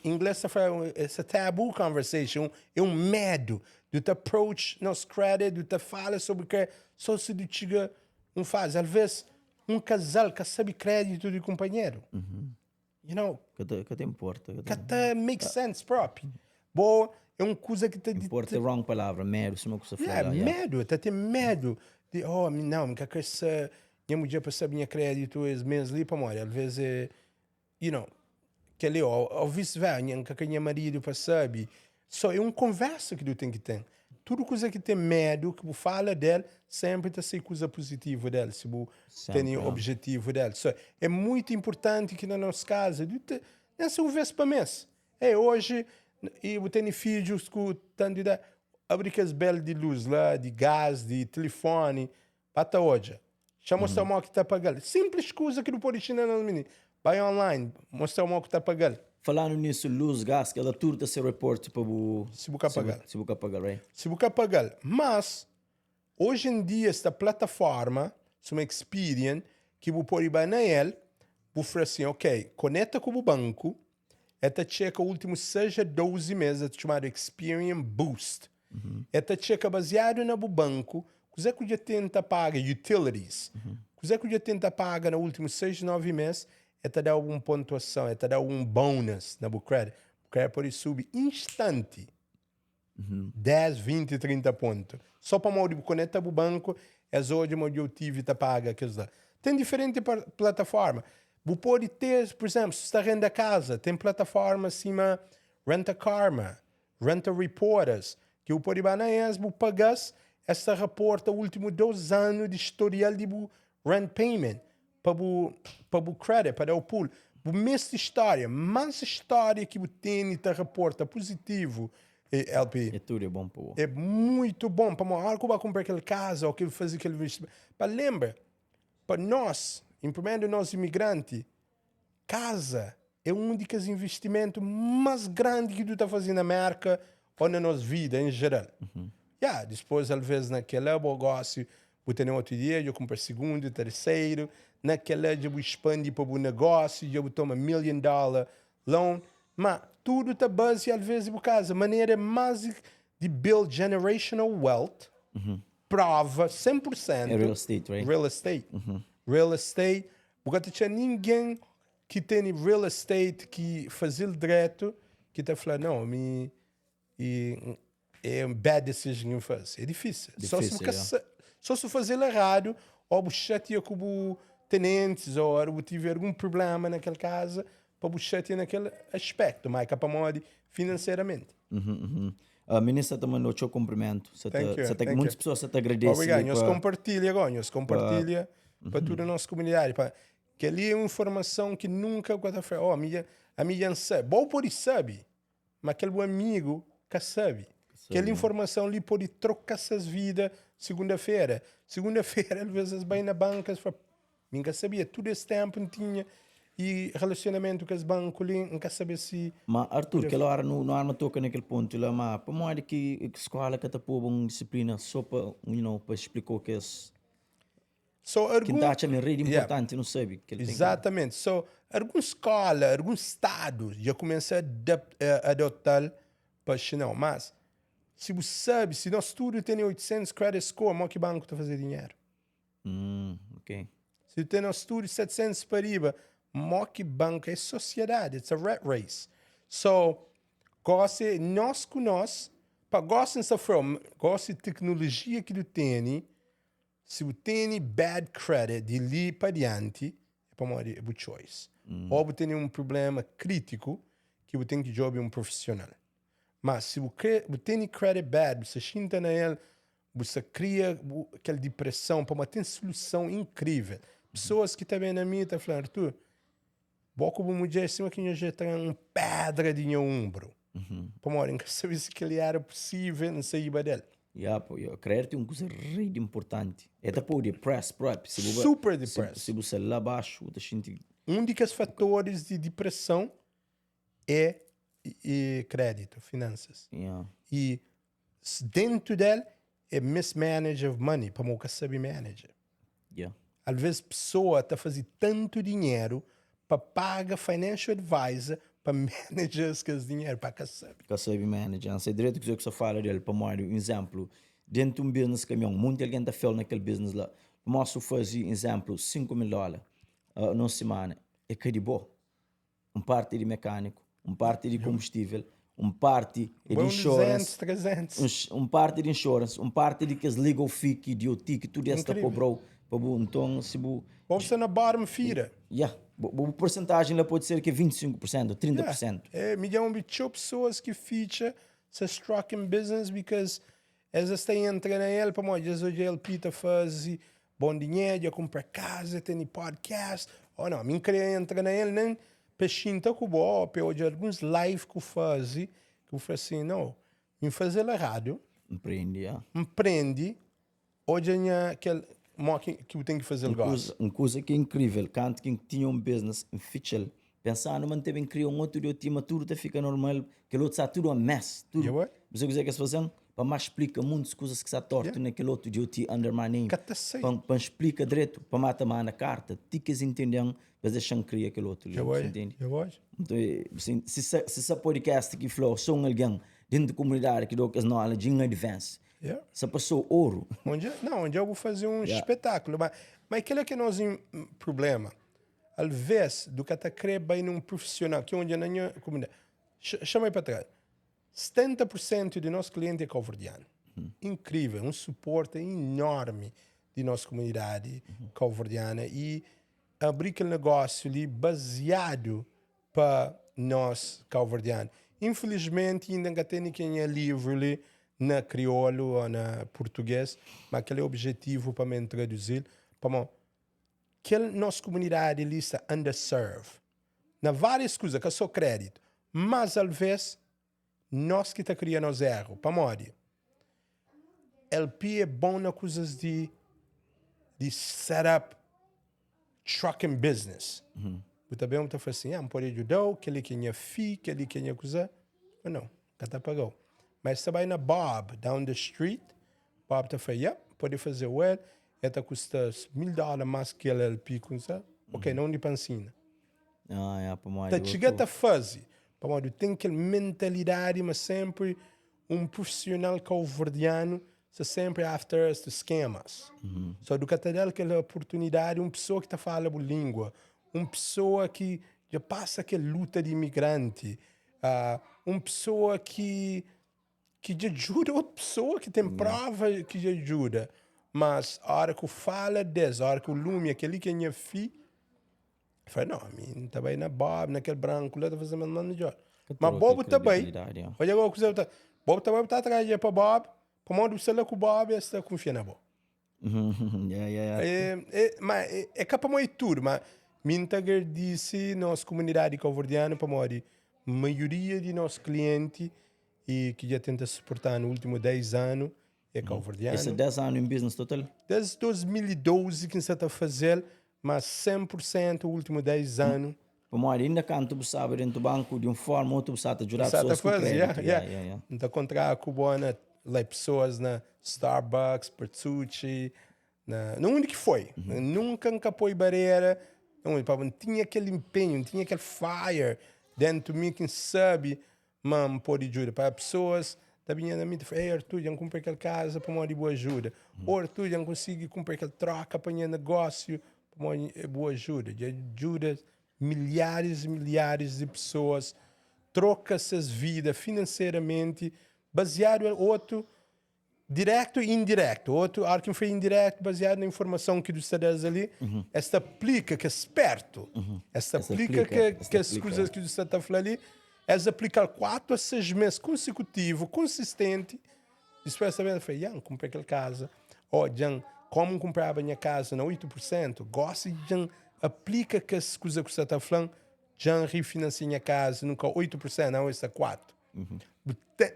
Em inglês, é a taboo conversation, é um medo de te approach nosso crédito, de te fala sobre crédito, só se tu chega, não faz. Às vezes, um casal que sabe crédito de companheiro. You know? Que importa. Que make sense próprio. Boa, é uma coisa que te... Importa a wrong palavra, medo, se não que você fala. Medo, te tem medo de, não, que essa minha mulher para saber minha crédito é menos ali para morrer. Às vezes, que ali, ou vice-versa, que minha marido para saber. Só é uma conversa que tu tem que ter. Tudo coisa que tem medo, que tu fala dele, sempre tem ser coisa positiva dele, se tu tem objetivo dele. So, é muito importante que, no nosso caso, nessa uma vez para mês. Hoje, eu tenho filhos que tanto de abrir aqueles belos de luz lá, de gás, de telefone, para hoje. Chama o mal que está pagando. Simples coisa que não pode ensinar nos meninos. Vai online, mostra o mal que está pagando. Falando nisso, luz, gás, que ela tudo se reporte para o... Se você pagar. Se você pagar, right? Se você pagar. Mas, hoje em dia, esta plataforma, uma Experian, que você pode ir na ela, você fala assim, ok, conecta com o banco, esta checa o último 6 a 12 meses, é chamado Experian Boost. Esta checa baseado no banco, você que já tenta pagar utilities, você que já tenta pagar no último 6 a 9 meses, esta dá uma pontuação, esta dá um bônus na credit. credit pode subir instante. 10, 20, 30 pontos. Só para modo de conectar o banco, hoje eu tive que pagar. Tem diferentes plataformas. Você pode ter, por exemplo, se está renda casa, tem plataforma acima, Renta Karma, Renta Reporters, que você pode ir na ESB, pagar, essa reporta os últimos 2 anos de historial de rent payment, para o credit, para o pool. O mesma história, mais história que o teni te reporta positivo, LP. É tudo bom, pô. É muito bom para uma hora que vai comprar aquele casa ou que fazer aquele investimento. Para lembra, para nós, em primeiro nós imigrantes, casa é um dos investimentos mais grandes que tu está fazendo na América ou na nossa vida em geral. Depois, às vezes, naquele negócio, eu tenho outro dia, eu compro segundo, terceiro, naquele eu expande para o negócio, eu tomo $1 million loan, mas tudo está baseado, às vezes, por casa. Maneira mais de build generational wealth, prova 100%. É real estate, right? Real estate. Real estate. Porque tinha ninguém que tem real estate que fazia direto, que está falando, não, é um bad decision que faz. É difícil. Só se fazer errado, ou chateia com o tenentes, ou tiver algum problema naquela casa, para chatear naquele aspecto, mas é para modo financeiramente. Ministra também não te cumprimento. Muitas pessoas te agradecem. Obrigado. Nós compartilha agora, para toda a nossa comunidade. Que ali é uma informação que nunca vai estar falando. A minha sabe. Bom pode saber, mas aquele amigo que sabe. Aquela informação ali pode trocar essas vidas segunda-feira. Segunda-feira, às vezes, vai na banca e fala, nunca sabia, todo esse tempo não tinha. E relacionamento com os bancos ali, nunca sabia se... Mas, Arthur, aquela hora não há toca naquele ponto lá, mas para modo que a escola que está por uma disciplina só para, para explicar o que é... Que está muito importante, não sabe. Exatamente. Algumas escolas, alguns estados já começam a adotar para não, mas se você sabe, se nosso estudo tem 800 credit score, mas que banco está fazendo dinheiro? Ok. Se tem nosso estudo 700 para riba, mas que banco é sociedade, it's a rat race. Nós com nós, para gostar de tecnologia que tu tem, se você tem bad credit de ali para diante, é para morrer, é a choice. Ou você tem um problema crítico que você tem que jogar um profissional. Mas se você tem credit bad, você senta na ele, você cria aquela depressão, para ter solução incrível. Pessoas que também na minha estão falando, Arthur, boca uma mulher assim que já tem uma pedra de meu ombro. Para morrer, não sabia se aquilo era possível, não sei dele. Crédito é uma coisa muito importante. É depois depress, super depress. Se você lá abaixo, um dos fatores de depressão é crédito, finanças. E dentro dele é mismanage of money, para nunca saber manager. Às vezes a pessoa está fazendo tanto dinheiro para pagar financial advisor para manager esse dinheiro, para que sabe. Que sabe manager. Sei direito que você fala dele, para um exemplo, dentro de um business caminhão, muita gente está fazendo naquele business lá. Posso fazer, exemplo, $5 mil numa semana. É que de bom. Parte de mecânico, parte de combustível, parte de insurance, 200, 300. Parte de insurance, parte de que as legal fee que DOT, que tudo isso cobrou. Então, se você na bottom feeder. A porcentagem lá pode ser que 25%, 30%. Milhão de pessoas que feature se struck in business because elas estão entrando nele para mais hoje ele Peter faz bom dinheiro, compra casa, tem podcast. Não, me queria entrar nele nem pesquisa com o hoje alguns live que eu faz, que eu faço assim, não, me fazer errado. Empreende, hoje aquele que eu tenho que fazer negócio. Uma coisa que é incrível, quando quem tinha um business em Fitchel, pensando, manter bem criar um outro time, tudo fica normal, que o outro está tudo a mess. Tudo. Você quiser que fazem? Para mais explicar muitas coisas que está torto naquele outro DOT under my name. Para explicar direito, para matar na carta, ticas entendem, mas deixam criar aquele outro. Entende? Então, se esse podcast que falou, são alguém dentro da comunidade que dá knowledge in advance. Essa pessoa ouro. Onde eu vou fazer um espetáculo. Mas aquele é que nós temos problema. Às vezes, do que está querendo num profissional, que onde na minha comunidade, chama aí para trás. 70% de nosso cliente é cabo-verdiano. Incrível, um suporte enorme de nossa comunidade cabo-verdiana e abrir aquele negócio ali baseado para nós cabo-verdianos. Infelizmente, ainda não tem quem é livre ali na crioulo ou na português, mas aquele é o objetivo para me traduzir. Para que nossa comunidade ali está underserved. Na várias coisas, que é só crédito. Mas, às vezes, nós que está criando os erros. Para morrer. LP é bom nas coisas de setup trucking business. Eu também estou falando assim, não pode ajudar, que ele quer FII, que ele quer coisa. Mas não, que está pagou. Mas você vai na Bob, down the street, Bob está falando, pode fazer well, esta custa $1,000 mais que ele LP, ok, não de pancina. Tá chegando a fazer, para tem aquela mentalidade, mas sempre um profissional cabo-verdiano, você sempre after us to scam us. Só do que está aquela oportunidade, uma pessoa que está falando a língua, uma pessoa que já passa aquela luta de imigrante, uma pessoa que ajuda outra pessoa, que tem prova que ajuda. Mas a hora que eu falo a hora que eu lume aquele que é minha filha, eu falo, não, eu estava na Bob, naquele branco, lá está fazendo uma melhor. Mas Bob também, olha agora o que você está. Bob também está atrás para Bob, para modo você lá com o Bob, você está confiando na Bob. Mas é capa muito tudo, mas Mintager disse nossa comunidade cabo-verdiana para morrer. A maioria de nossos clientes e que já tenta suportar nos últimos 10 anos é cabo-verdiano. Esse 10 anos em business total? Desde 2012 que você está fazendo, mas 100% nos últimos 10 anos. Para morrer, ainda canto você sabe dentro do banco de uma forma ou tu você está ajudar pessoas com crédito. Então, contratar cubana, pessoas na Starbucks, Pertucci, não onde que foi. Nunca apoiou barreira. Não tinha aquele empenho, não tinha aquele fire dentro de mim, quem sabe, mas pode ajudar. Para pessoas, tá vindo a mim e fala, Arthur, já comprei aquela casa para uma boa ajuda. Ou Arthur, já consigo comprar aquela troca para um negócio para uma boa ajuda. Já ajuda milhares e milhares de pessoas, troca suas vidas financeiramente, baseado em outro, direto e indireto. Outro arco foi indireto, baseado na informação que você dá ali. Esta aplica que é esperto. Esta aplica que as coisas que você está falando ali, essa aplicar 4 a 6 meses consecutivo, consistente. Depois também foi, já comprei aquela casa. Já como comprava a minha casa na 8%, gosta de já aplica que as coisas que você está falando, já refinancia a minha casa, nunca 8%, não, está 4%.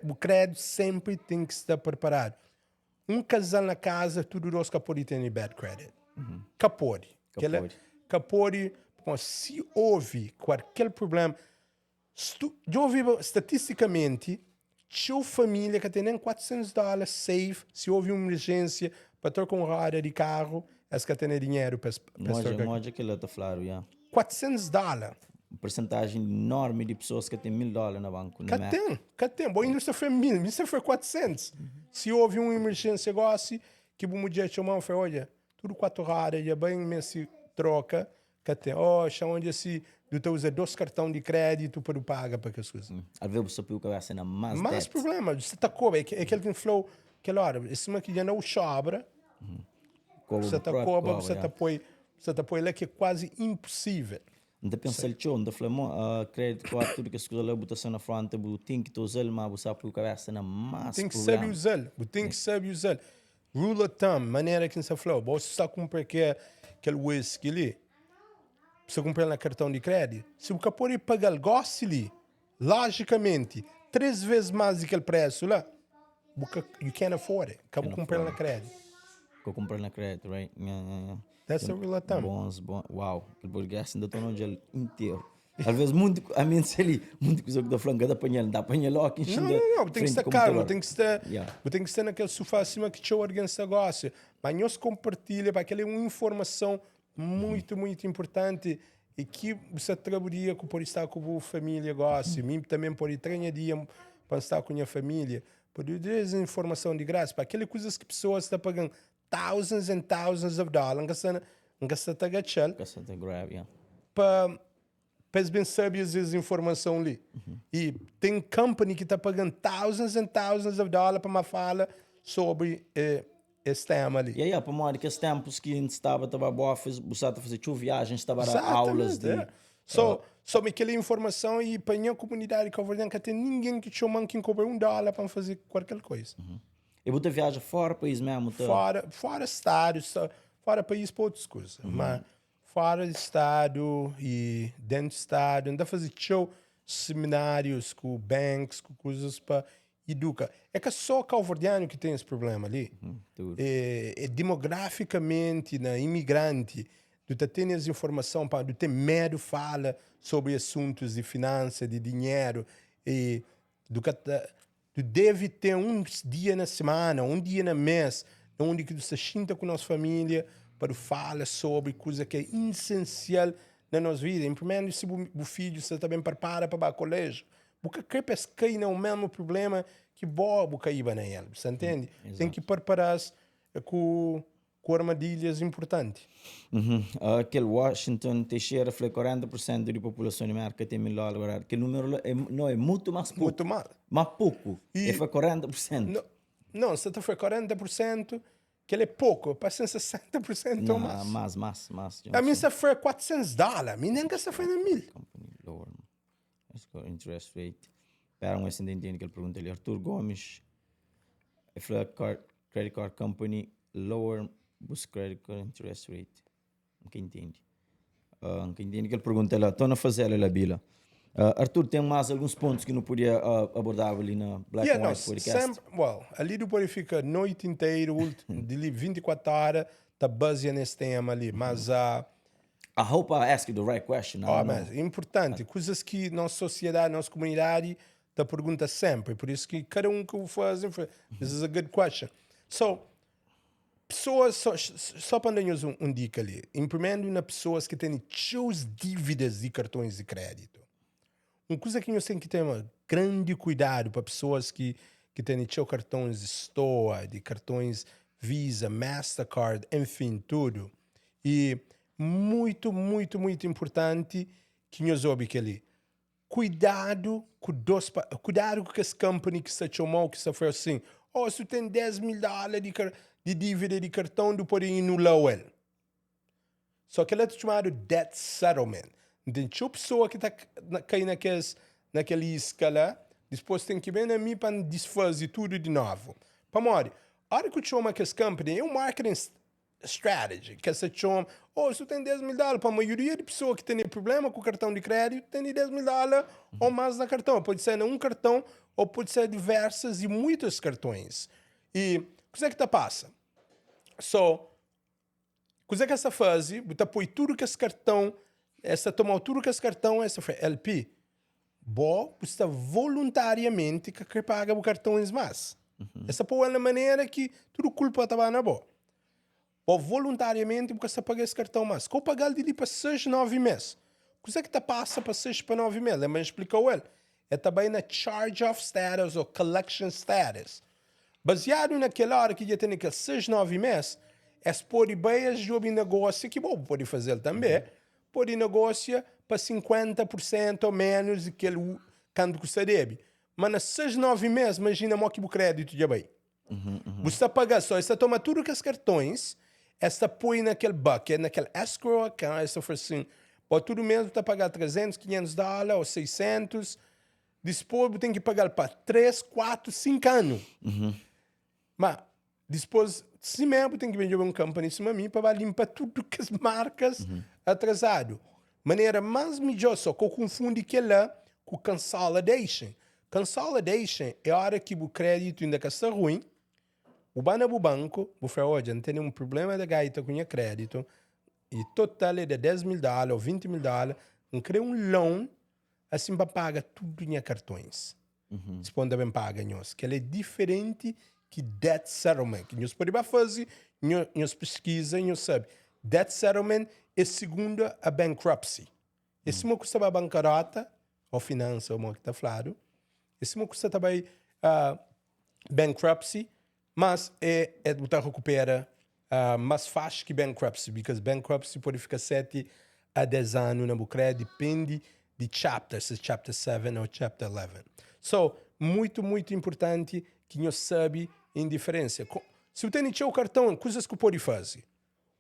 O crédito sempre tem que estar preparado. Um casal na casa, tudo nós que pode ter bad credit. Capode. Se houve qualquer problema, eu ouvi estatisticamente, txeu família que tem nem $400 safe, se houve uma emergência para trocar uma roda de carro, essa que tem dinheiro para Moja que ele está falando, $400. Porcentagem enorme de pessoas que têm $1,000 no banco. Tem. Bom, ainda foi 1.000, isso foi 400. Se houve uma emergência negócio, que o mulher chamou e falou, olha, tudo 4 horas, já bem, mas se troca, tem. Onde se tu usa 2 cartões de crédito para pagar para as coisas. Às vezes você pode acabar sendo mais problema, você está cobrando, é aquele que falou, aquela hora, esse aqui já não sobra, você está cobrando, você está põe lá que é quase impossível. Não pensa ele não falamos crédito com tudo que as coisas lá botação na frente, tem que usar, mas você pode acabar sendo mais tem que saber usar, tem que saber usar. Rule of thumb, maneira que você falou, você está comprando aquele whisky ali, você comprar na cartão de crédito, se você pode pagar o gosto ali, logicamente, 3 vezes mais do que o preço lá, you can't afford it. Acabou comprar na crédito. Comprar na crédito, right? That's a rule of thumb. Bons. Uau, aquele burguês ainda estou no dia inteiro. Às vezes, muito coisa que estou falando, cada apanhar, dá apanhar logo. Não, tem que estar calmo, tem que estar naquele sofá acima que txeu alguém se gosta. Mas nós compartilha, porque aquela é uma informação muito, muito importante e que você trabalha com pode estar com a família gosta, mim também pode treinar dia para estar com a minha família, pode dar essa informação de graça, para aquelas coisas que pessoas estão pagando thousands and thousands of dollars, não gasta grab, yeah. para Pes bem sabias as informação ali. E tem company que está pagando thousands and thousands of dollars para uma fala sobre esse tema ali. E aí, para mim, que os tempos que a gente estava boa, você fazer viagens, estava a Exatamente, aulas de... Só me aquela informação e para a comunidade cabo-verdiana que tem ninguém que chama que cobra $1 para fazer qualquer coisa. E você viaja fora do país mesmo? Fora estado, fora país para outras coisas. Mas fora do estado e dentro do estado, ainda fazer show, seminários com banks, com coisas para educar. É que só cabo-verdiano que tem esse problema ali. Demograficamente, na imigrante, tu tem as informações, tu tem medo fala sobre assuntos de finanças, de dinheiro, e tu deve ter um dia na semana, um dia no mês, onde tu se sinta com a nossa família para falar sobre coisa que é essencial na nossa vida. Em primeiro, se o filho se também prepara para ir ao colégio, porque quer cair no mesmo problema que bobo cair na ele, você entende? Tem que preparar-se com armadilhas importantes. Aquele Washington Teixeira falou 40% da população americana tem $1.000 agora. Que número não é muito mais pouco. Muito mal. Mas pouco. E foi 40%. Não, se tu foi 40%, que ele é pouco, para ser 60% ou mais. Mais. A mim se foi $400, a mim nem que se foi na 1.000. Company lower. Let's go interest rate. Para um ascendente que ele pergunta ali, Arthur Gomes, credit card company lower bus credit card interest rate. Não entende. Não entende que ele pergunta lá, estou a fazer ela bila. Arthur, tem mais alguns pontos que não podia abordar ali na Black and White Podcast? Ali do pode ficar noite inteira, de 24 horas, tá baseado nesse tema ali, mas... I hope I ask you the right question. Mas é importante, coisas que nossa sociedade, nossa comunidade te pergunta sempre, por isso que cada um que o faz, this is a good question. So, pessoas, só para dar-nos um dica ali, em primeiro lugar, pessoas que têm suas dívidas de cartões de crédito. Uma coisa que nós temos que ter um grande cuidado para pessoas que têm seus cartões de Store, de cartões Visa, Mastercard, enfim, tudo. E muito importante que nós ouvimos ali. Cuidado com esse company que se chamou, que se foi assim, se tu tem $10.000 de dívida de cartão, tu pode anular ele. Só que ele é chamado debt settlement. Então, se a pessoa que está caindo naquela escala, depois tem que vir a mim para desfazer tudo de novo. Para morrer, a hora que eu chamo esse company, é um marketing strategy, que se chama, se tu tem $10.000, para a maioria de pessoas que tem problema com o cartão de crédito, tem $10.000 ou mais na cartão. Pode ser num cartão, ou pode ser diversas e muitos cartões. E o que é que passa? O que é que essa faz? Você põe tudo que esse cartão, toma tudo que esse cartão, essa foi LP. Você voluntariamente que paga o cartão mais. Essa põe na maneira que tudo culpa estava na boa. Ou voluntariamente você paga esse cartão mais. Que eu pagar ele para 6, 9 meses. O que é que passa para 6 para 9 meses? Ele me explicou ele. É também na charge-off status ou collection status. Baseado naquela hora que já tem aqueles 6, 9 meses, pode bem ajudar em negócio, que bom, pode fazer também, pode negociar para 50% ou menos do que ele quando você deve. Mas nas 6, 9 meses, imagina que o crédito já bem. Você paga só, você toma tudo que os cartões, essa põe naquele bucket, naquele escrow account, essa for assim, para tudo mesmo você pagar $300, $500 ou 600, depois você tem que pagar para 3, 4, 5 anos. Mas depois, se mesmo tem que vender um company em cima de mim para limpar tudo que as marcas atrasado. Maneira mais melhor, só que eu confundo aquela com consolidation. Consolidation é a hora que o crédito ainda está ruim, o banco, o hoje não tem um problema de gaita com o crédito, e total é de $10.000 ou $20.000, não cria um loan, assim para pagar tudo em cartões. Depois também paga nós, que ele é diferente que debt settlement, que nós podemos fazer, nós pesquisa, nós sabe. Debt settlement é segundo a bankruptcy. Esse é custa a bancarrota, ou finança, ou que está falado. Esse é custa também bankruptcy, mas você recupera mais fácil que bankruptcy, porque bankruptcy pode ficar 7 a 10 anos na crédito, depende de chapter, se chapter 7 ou chapter 11. So, muito, muito importante que nós sabe a diferença. Se você tem o cartão, coisas que pode fazer.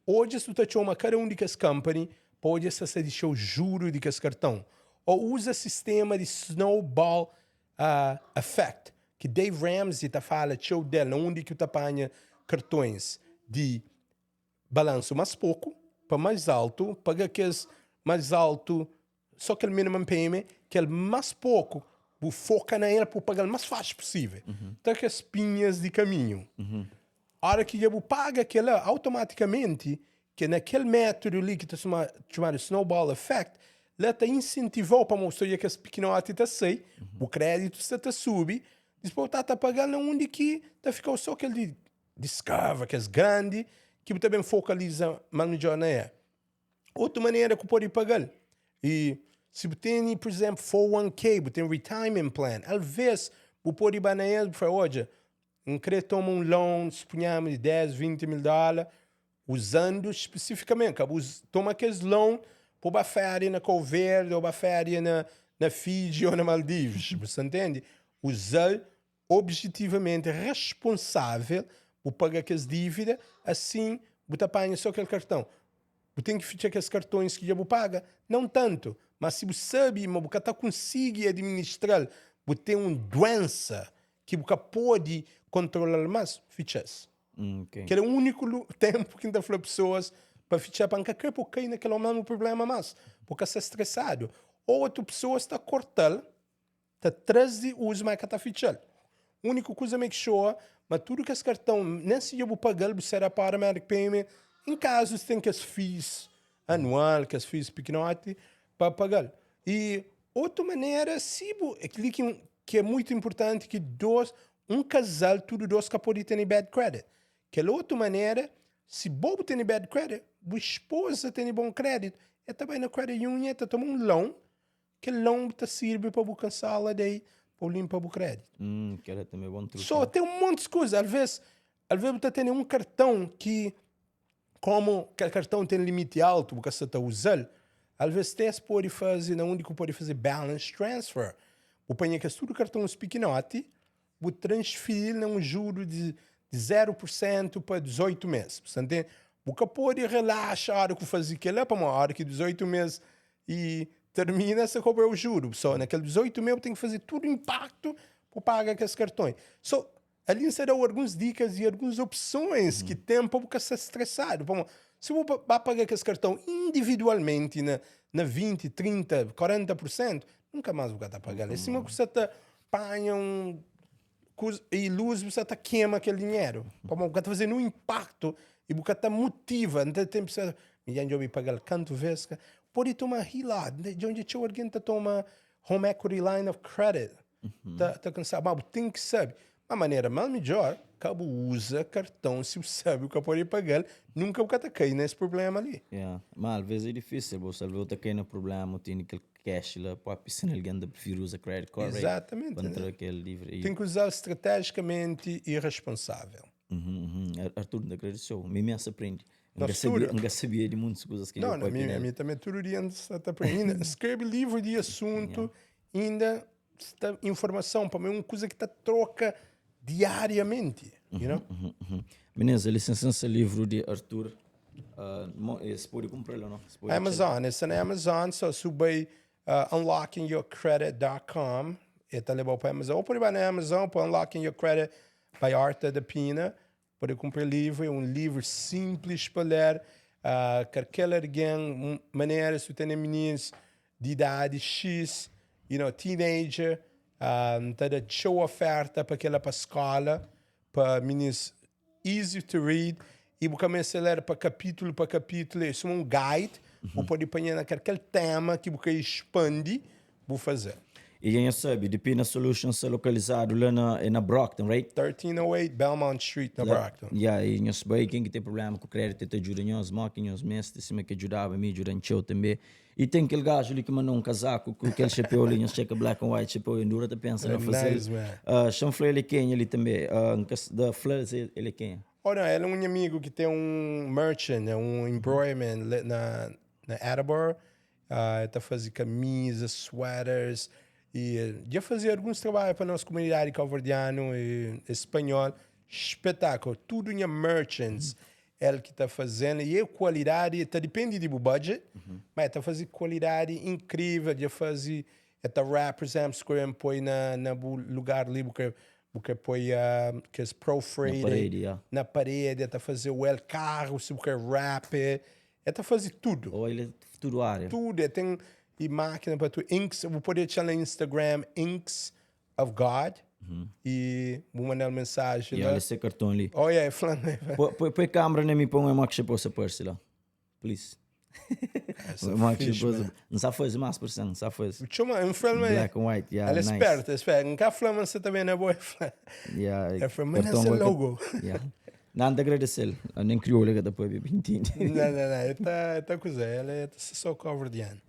Hoje, se você tem uma cada um das company, pode ser de seu juro de cartão. Ou usa sistema de snowball effect, que Dave Ramsey está falando, show dela, onde que você apanha cartões de balanço mais pouco, para mais alto, paga aqueles mais alto, só aquele minimum payment, que é mais pouco, vou focar na ela para pagar o mais fácil possível. Então, que as pinhas de caminho. A hora que eu paga aquela, automaticamente, que naquele método ali que está chamado snowball effect, ela está incentivou para mostrar que as pequenotes está sei, o crédito está sube, depois está pagando onde que está ficando só aquele de discover, que é grande, que também focaliza mais melhor na é. Outra maneira que pode pagar. E se você tem, por exemplo, 401k, você tem um retirement plan, às vezes você pode ir na ele e falar, olha, querer tomar um loan, suponhamos, de 10, 20 mil dólares, usando especificamente, toma aqueles loan para férias na Cabo Verde, ou para férias na Fiji ou na Maldivas, você entende? Usar objetivamente responsável por pagar aquelas dívidas, assim, você apanha só aquele cartão. Você tem que ficar aqueles cartões que já você paga, não tanto, mas se você sabe, mas você consegue administrar, você tem uma doença que você pode controlar mais, fichas. Okay. Que é o único tempo que ainda fala pessoas para fichar para não cair naquele mesmo problema mais, porque está estressado. Ou outra pessoa está cortando, está atrás de uso, mas está fichando. A única coisa que show, mas tudo que esse cartão, nem se eu vou pagar, você será para automatic payment, em casos tem que as fees anual, que as fees pequenote, para pagar. E outra maneira, se aquilo que é muito importante, que um casal, tudo dois que pode ter bad credit. Que é outra maneira, se bobo tem bad credit, a esposa tem bom crédito, é também na credit union, está tomando um loan, que loan te serve para cancelar daí, para limpar o crédito. Que era também bom truque. Só tem um monte de coisas. Às vezes você tem um cartão que, como aquele cartão tem limite alto, porque você está usando, às vezes você pode fazer, na única pode fazer balance transfer. O panha que tudo cartão pequenote, vou transferir num juro de 0% para 18 meses. Você entende? Você pode relaxar o que fazer aquilo para uma hora que 18 meses e termina, você cobra o juro. Só naquele 18 meses tem que fazer tudo impacto para pagar aqueles cartões. So, ali será algumas dicas e algumas opções que tem para você ser estressado. Se você vai pagar aqueles cartões individualmente na 20, 30, 40%, nunca mais você está pagando. Em cima que você paga e luz, você está queima aquele dinheiro. Você está fazendo um impacto e você está motiva. Não tem tempo para eu vou pagar quanto vezes. Pode tomar RILA, de onde alguém toma home equity line of credit. Está cansado. Mas tem que saber. A maneira mais melhor, cabo usa cartão, se você sabe o que pode pagar, nunca o que está caindo nesse problema ali. Mas às vezes é difícil, você às vezes está caindo no problema, tem aquele cash lá, para pisar alguém ainda prefiro usar credit card. Exatamente. Contra aquele livre. Tem que usar estrategicamente e responsável. Arthur, não acredito, me aprende. Nunca sabia de muitas coisas que não, ele pode a mim também tudo dia está aprendendo. Escreve livro de assunto, ainda está informação, para mim é uma coisa que está troca diariamente. You know? Beleza, licença livro de Arthur. Você pode comprar lá, não? Amazon, esse é na Amazon, só sube unlockingyourcredit.com e está levando para a Amazon. Ou pode ir na Amazon para Unlocking Your Credit by Arta da Pina. Pode comprar livro, é um livro simples para ler. Qualquer maneira, se tem meninos de idade X, teenager, está de show oferta para aquela para a escola, para meninos easy to read, e você começa a ler para capítulo, isso é um guide, você pode apanhar naquele tema que você expande, vou fazer. E quem sabe, de Pina Solutions é localizado lá na Brockton, right? 1308 Belmont Street, na Brockton. E Nhos Subcrevi, quem tem problema com crédito, te ajuda Nhos, Nhos mesti, cima que ajudava, me ajuda txeu também. E tem aquele gajo ali que mandou um casaco com aquele chapéu ali, Nhos checa black and white, chapéu endura, tá pensando em fazer. Nice, man. Chanfleur ele quem ali também, da Fleurs ele quem? Olha, ele é um amigo que tem um merchant, um embroiderment na Attleboro. Tá fazendo camisas, sweaters, e já fazia alguns trabalhos para a nossa comunidade cabo-verdiana e espanhol. Espetáculo, tudo em merchants. Ele que está fazendo, e a qualidade, depende do budget, mas está fazendo qualidade incrível, já fazia, rap, por exemplo, que põe na lugar ali, porque põe que é pro Friday, na parede, está fazendo o carro, se porque rap, está fazendo tudo. Ou ele tudo área. Tudo, tem e máquina para tu, inks, vou poder te no Instagram, Inks of God, e vou mandar uma mensagem E lá. olha esse cartão ali. Oh, yeah, falando. Põe a câmera na minha, põe uma que você possa pôr lá. Please. Não sabe fazer mais por cento, não sabe fazer. Chama, um filme Black and white, yeah, ela nice. esperta. Não quer falar, mas você também não é boa. É filme, mas esse logo. Yeah. Não, de agradecer. Nem crioulo que depois eu entendi. Não, tá coisa. Ela é só coverdiano.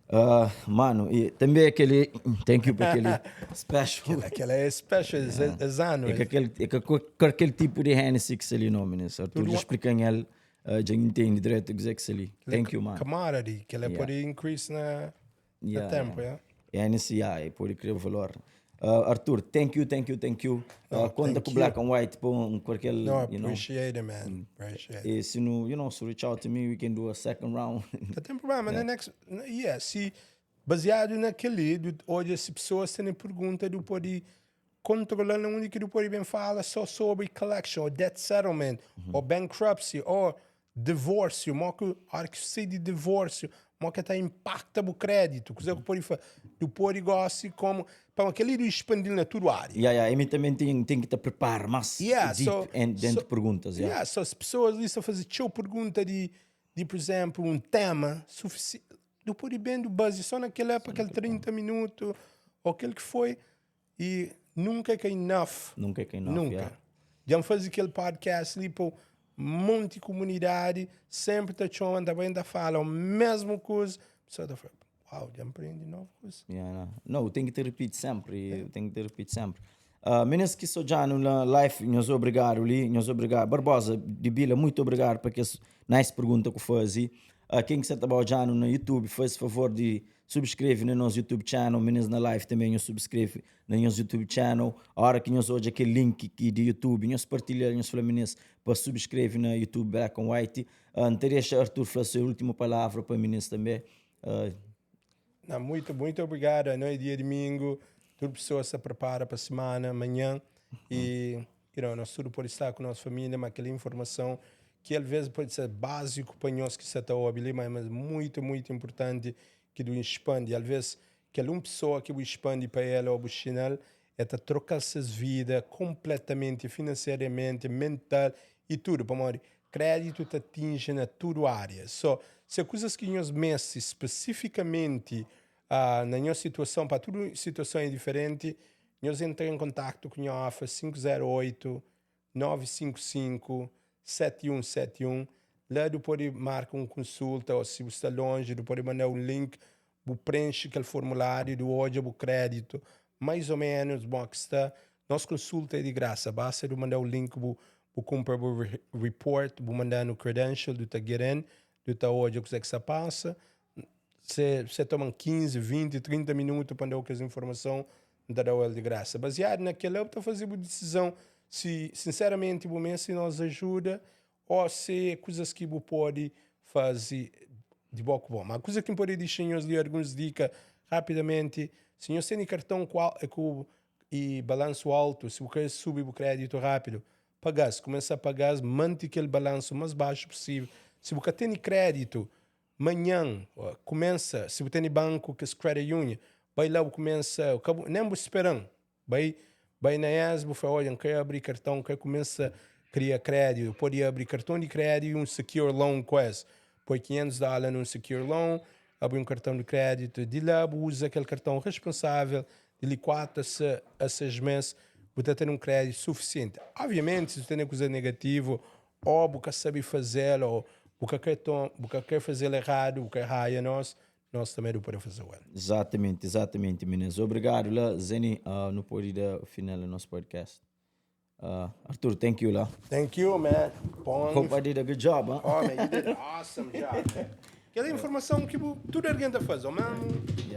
Mano, e também aquele, thank you por aquele special. Aquela é special, é ano. É aquele tipo de Hennessy que se ali nome, né? Tudo explicando ele, já entende direito o que é que se ali. Thank you, mano. Commodity, que ela pode increase na tempo, yeah. Hennessy, pode criar valor. Arthur, thank you. Conta com Black and White por aquele, No, appreciate it, man. Appreciate it. Se não, so reach out to me, we can do a second round. Não tem problema, se baseado naquele, hoje as pessoas têm pergunta do pode controlar a única do pode bem fala só sobre collection, ou debt settlement, ou bankruptcy, ou divórcio, hora que você de divórcio, que tá impacta o crédito, coisa que pode fazer, do pode gosta como para aquele do expandir na tua área. E também tem que te preparar mais dentro de perguntas. So as pessoas ali estão fazendo pergunta de, por exemplo, um tema suficiente, do pode bem do base só naquela época, aquele 30 minutos, ou aquele que foi, e nunca é enough. Nunca. Já fazer aquele podcast ali para um monte de comunidade, sempre está chamando, também fala a mesma coisa, a pessoa está falando, uau, já aprende nova coisa. Não, tem que te repetir sempre. Menos que sou já na live, nós obrigado ali, Barbosa, de Bila, muito obrigado porque nice pergunta que faz. Quem que você está já no YouTube, faz favor de subscreve no nosso YouTube channel, menos na live também nós subscreve no nosso YouTube channel. A hora que nós hoje aquele link aqui de YouTube, nós partilhar, nós falamos para subscrever no YouTube Black and White. Deixa Arthur falar a sua última palavra para meninos também. Muito obrigado. Não é dia de domingo, toda pessoa se prepara para a semana, amanhã, e nós tudo pode estar com a nossa família, mas aquela informação que às vezes pode ser básico para nós que se está ouvindo, mas muito importante que do expande. Às vezes, aquela pessoa que expande para ela ou para o chinelo, é trocar suas vidas completamente, financeiramente, mental e tudo. Para crédito te atinge na toda área. Se coisas que nós mesti especificamente na nossa situação, para toda situação é diferente, nós entramos em contato com a AFA 508-955-7171. Lá do pode marcar uma consulta, ou se você está longe, do pode mandar um link, você preenche aquele formulário do hoje o crédito, mais ou menos, bom que está. Nossa consulta é de graça, basta de mandar o link, você compra o report, você mandar no credential, do tá querendo, do tá hoje o que se passa. Você toma 15, 20, 30 minutos para dar aquela informação, dá ela de graça. Baseado naquela, eu estou fazendo uma decisão se, sinceramente, o se nos ajuda ou se coisas que você pode fazer de bom. Mas a coisa que pode deixar ali algumas dicas rapidamente, se você tem cartão e balanço alto, se você quer subir o crédito rápido, começa a pagar, mantém aquele balanço mais baixo possível. Se você tem crédito, amanhã começa, se você tem banco que é credit union, vai lá, começa, nem vou esperando, vai na ES, você fala, olha, quer abrir cartão, quer começa a criar crédito, pode abrir cartão de crédito e um secure loan quase, põe $500 num secure loan, abre um cartão de crédito, de lá usa aquele cartão responsável, de 4 a 6 meses, você tem um crédito suficiente. Obviamente, se você tem coisa negativa, ou você sabe fazer, ou você quer fazer errado, você raia nós também não podemos fazer well. Exatamente, meninas. Obrigado, lá, Zeni, no pode dar o final do nosso podcast. Arthur, thank you, lá. Thank you, man. Hope I did a good job, huh? Oh, man, you did an awesome job, man. Aquela informação que tudo alguém está fazendo, mesmo.